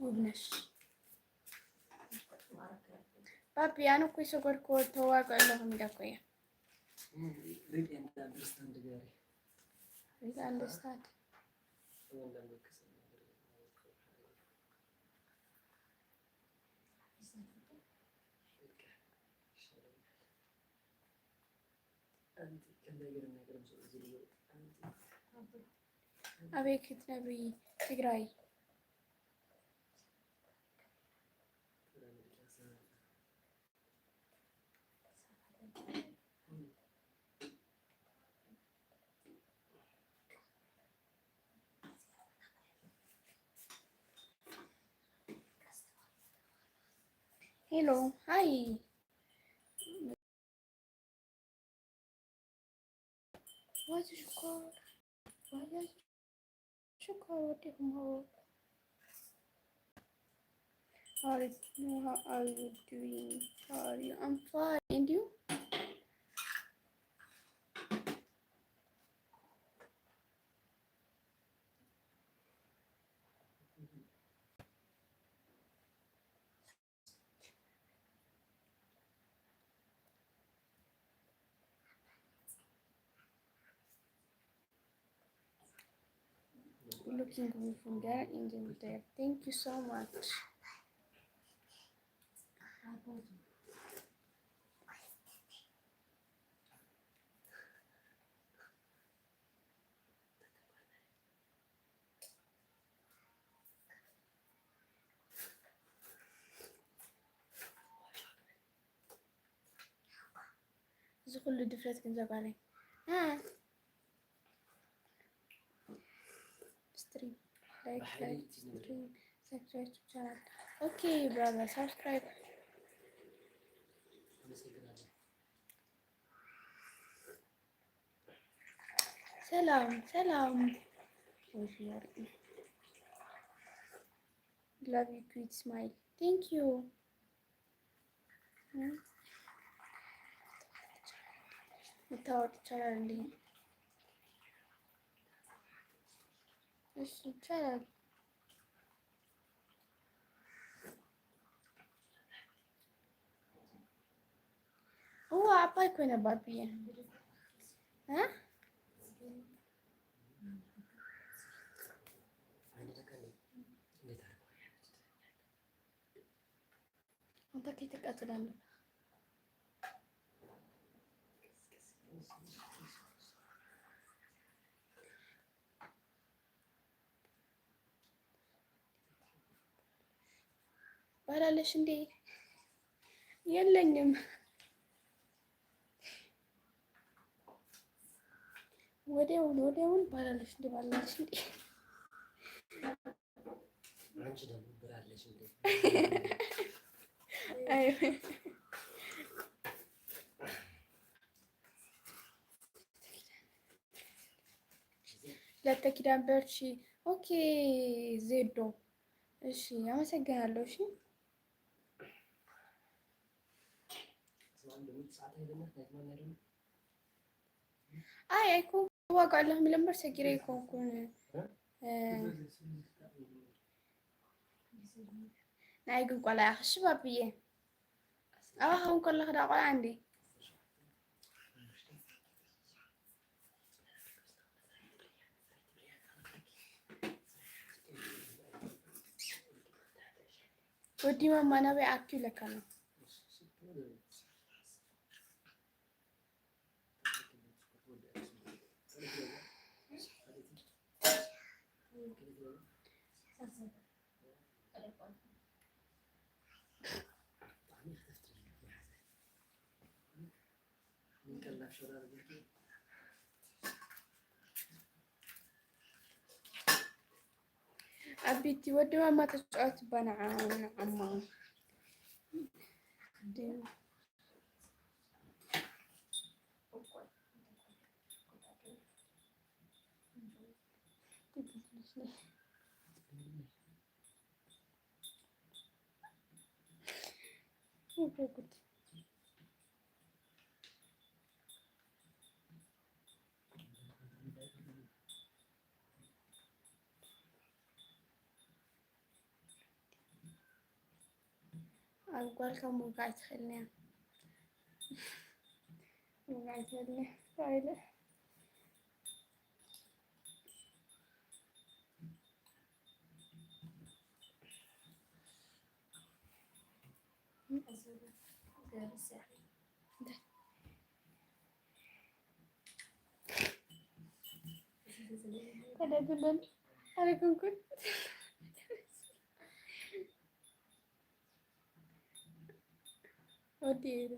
ውብነሽ ፓፒ ያን እኮ የሰጎድኮ ተዋቀለሁ እንደቆየ አንደርስታንድ አቤት ነብይ ትግራይ ሄሎ ሃይ شكرا وديكم هو. How are you doing? How are you? I'm fine. And you? Looking good from there in there. Thank you so much. إذا كل دفرات كنزاق علي ها ستريم لايك ستريم سبسكرايب channel. Okay brother, subscribe. سلام love you cute smile. Thank you. متواضع ይቻላል እንዴ? እሺ ይቻላል። አባይ እኮ ነበር ብዬ አንተ ከተቀጥላለህ ባላለሽ እንዴ? የለኝም። ወዲያውን ባላለሽ እንዴ? ባላለሽ እንዴ? አንቺ ደግሞ ብራለሽ እንዴ? አይ ለተኪዳን በርቺ። ኦኬ ዜዶ። እሺ አመሰግናለሁ። እሺ አይ አይኮን ዋጋለሁ የሚለምበር ሰጊሬ ይኮንኩን ናይ ግን ቆላ ያኽሽ ባብዬ አሁን ቆላ ከዳ ቆላ እንዴ ወዲ ማማናዊ አኪው ለካ ነው أبيتي ودوا ما تشعت بنعان عمان أقول لكم وقعت خلنا وقعت خلنا طايلة kada dulu ada kunkun oh dear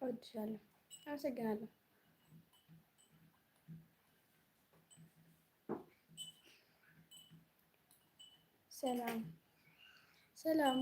oh jalan አመሰግናለሁ ሰላም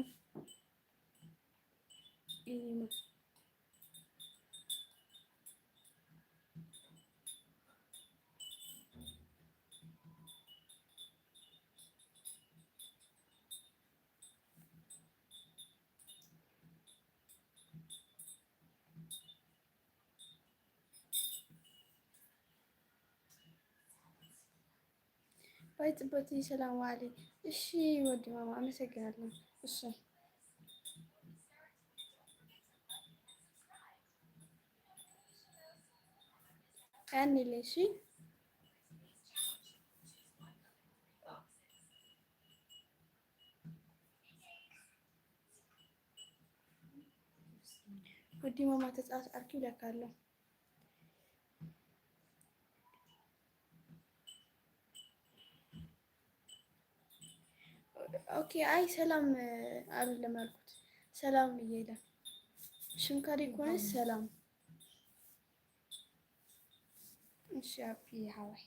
ባይጽበት ሰላም ዋሌ። እሺ ወዲ ማማ አመሰግናለሁ። እሺ ያኔ ላይ እሺ ወዲ ማማ ተጻፍ አርኪ ይለካለሁ። ኦኬ አይ ሰላም አይደለም ያልኩት ሰላም እየለ ሽንካሪ ከሆነ ሰላም እሺ አፒ ሀዋይ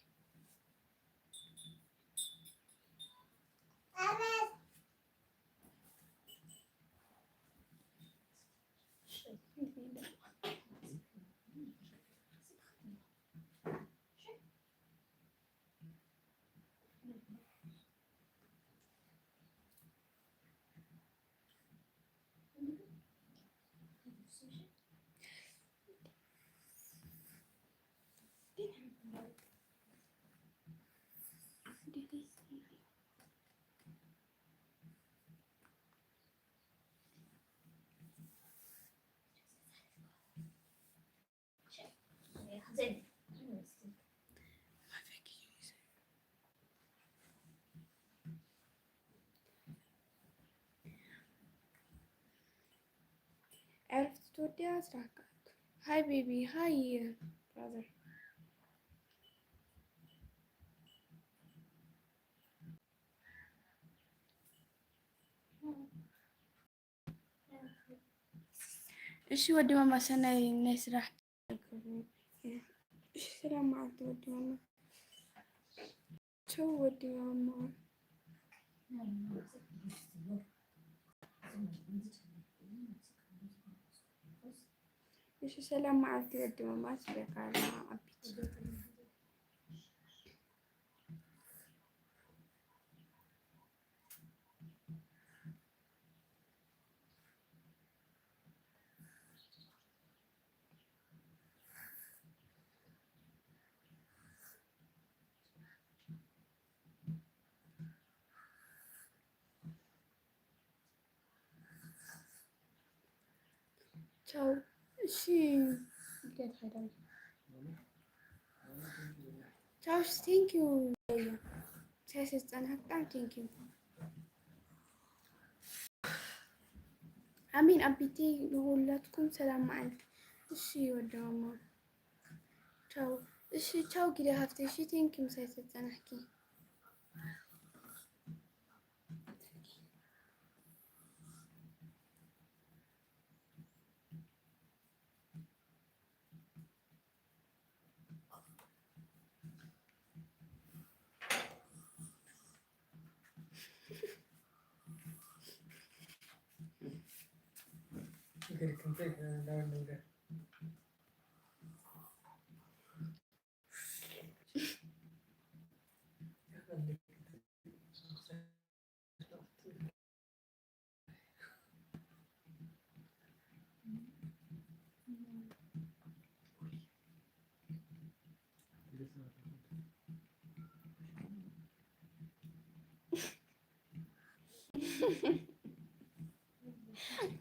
عرفت تودي أزرق. هاي بيبي هاي براذر. ايش ودي ماما سنة الناس راح ايش سلام معك ودي ماما شو ودي ماما ايش سلام معك ودي ماما اسبق على عبيت ciao sì ciao thank you سيستنى thank you አሚን አቢቴ ለሁላችሁም ሰላም ማለት እሺ ወደማማ ቻው እሺ ቻው ጊዜ ሀፍቴ እሺ ቴንክ ዩ ሳይሰጠናኪ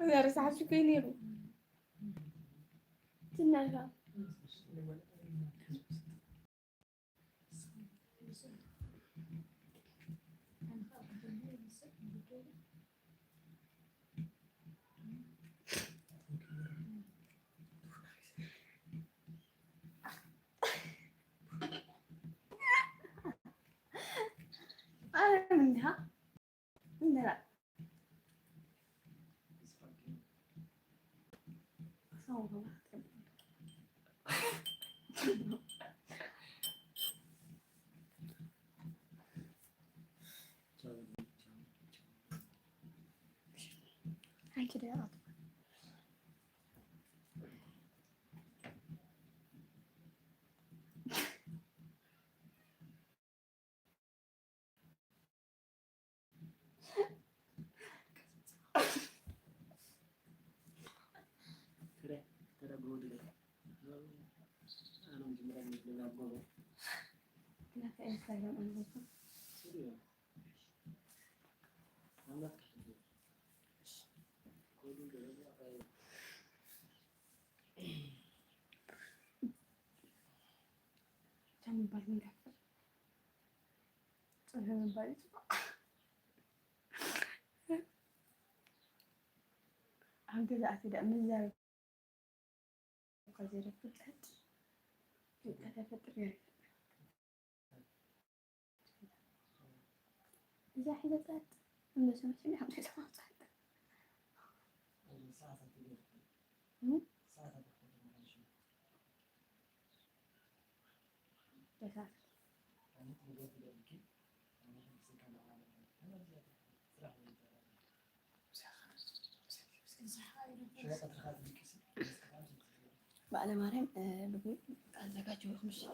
هذا رسالة شكرا تناها أنا منها لا كده يا لا في انستغرام انا كم بال نقفل من بالي عم جزعت إذا من زار قدر فتحت كذا فترة إذا حدثت من سمعتني عم تسمع صحت جزعت بقى مريم بقول أزعجوا خمس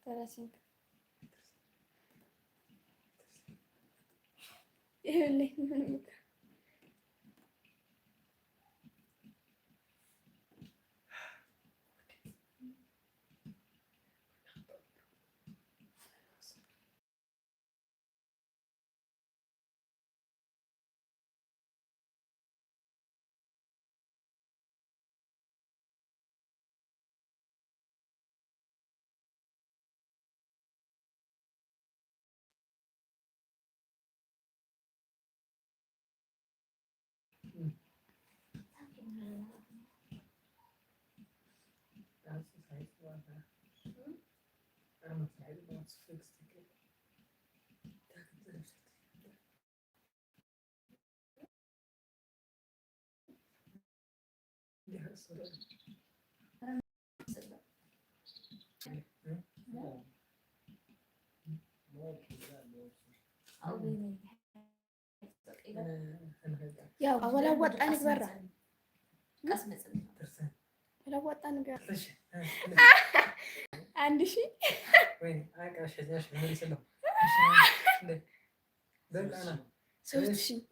ثلاثين إيه اللي يا ولا وطأنك برا ولا وطأنك برا عندي شيء وين هاك ايش مالي سلام دك انا سويت شيء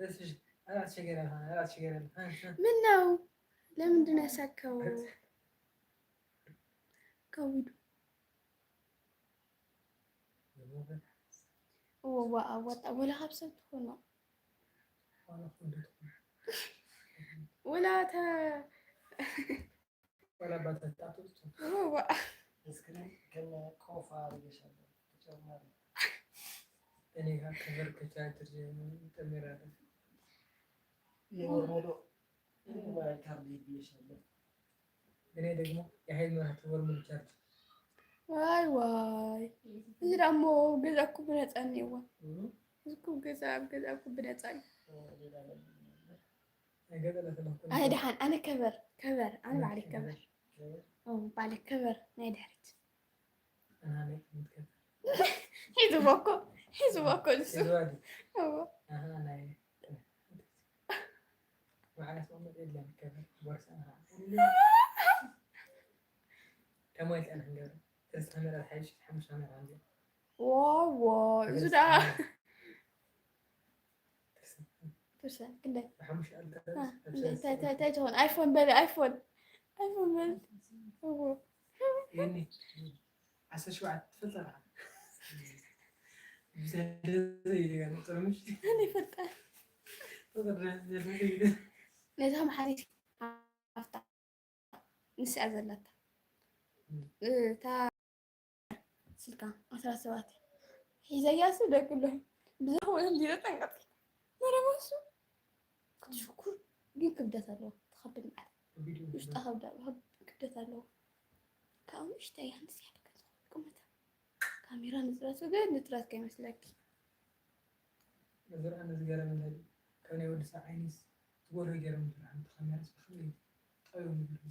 انا شجره منو لمن نسكوا كويد ولا خبصت هنا ولا ولا بتتعطوا هو بس كنا خوفا رجع እኔ ከበር ከቻትር ተመራለ የወረዶ ካርድ ይሽነው እኔ ደግሞ የኃይል መራት ወርሙል ቻርጅ ዋይ እዚህ ደግሞ ገዛኩ ብነጻን ነው እዝኩ ገዛኩ ብነጻን አይ ደሃን انا كبر انا بعد كبر بعد كبر ما يدحرت انا متكبر حيزو باكو لسو هو انا وعلى صوم الا كبر ورس انا كميت انا هنقدر تستمر الحيش تحمس انا عندي واو زدا ترسل كده بحمش انت هون ايفون بلا ايفون بلا هو يعني عسى شو عاد تفضل زي يعني مش انا فتح نظام حديث افتح نسي ازلتها تا سلكا 10 سوات هي ياسو ده كله بزاف ولا ندير تنقط مرة ماسو كنت شكور ግን ክብደት ኣለዎ ትኸብድ ማለት فيديو ውሽጣ ክብደት ኣለዎ ካብኡ ንእሽተይ ሃንስ እያ በቃ ቁመታ ካሜራ ንዝረሱ ግን ንትራት ከይመስለኪ نظر أنا زجاجة من هذه كان يود ساعينيس تقول هي جرم تروح عند خميرة سبحان الله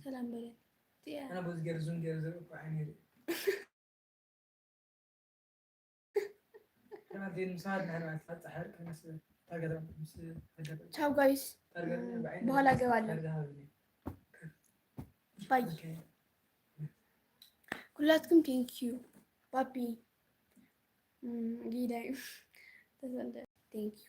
ሰላም በለን أنا بس جرزون جرزون بعيني أنا دين مساعد أنا أتفتح حركة بس تقدر بس ቻው ጋይስ በኋላ ገባለን ባይ ሁላትኩም ቴንኪዩ ባቢ ሊዳይ ተሰንደ ቴንኪዩ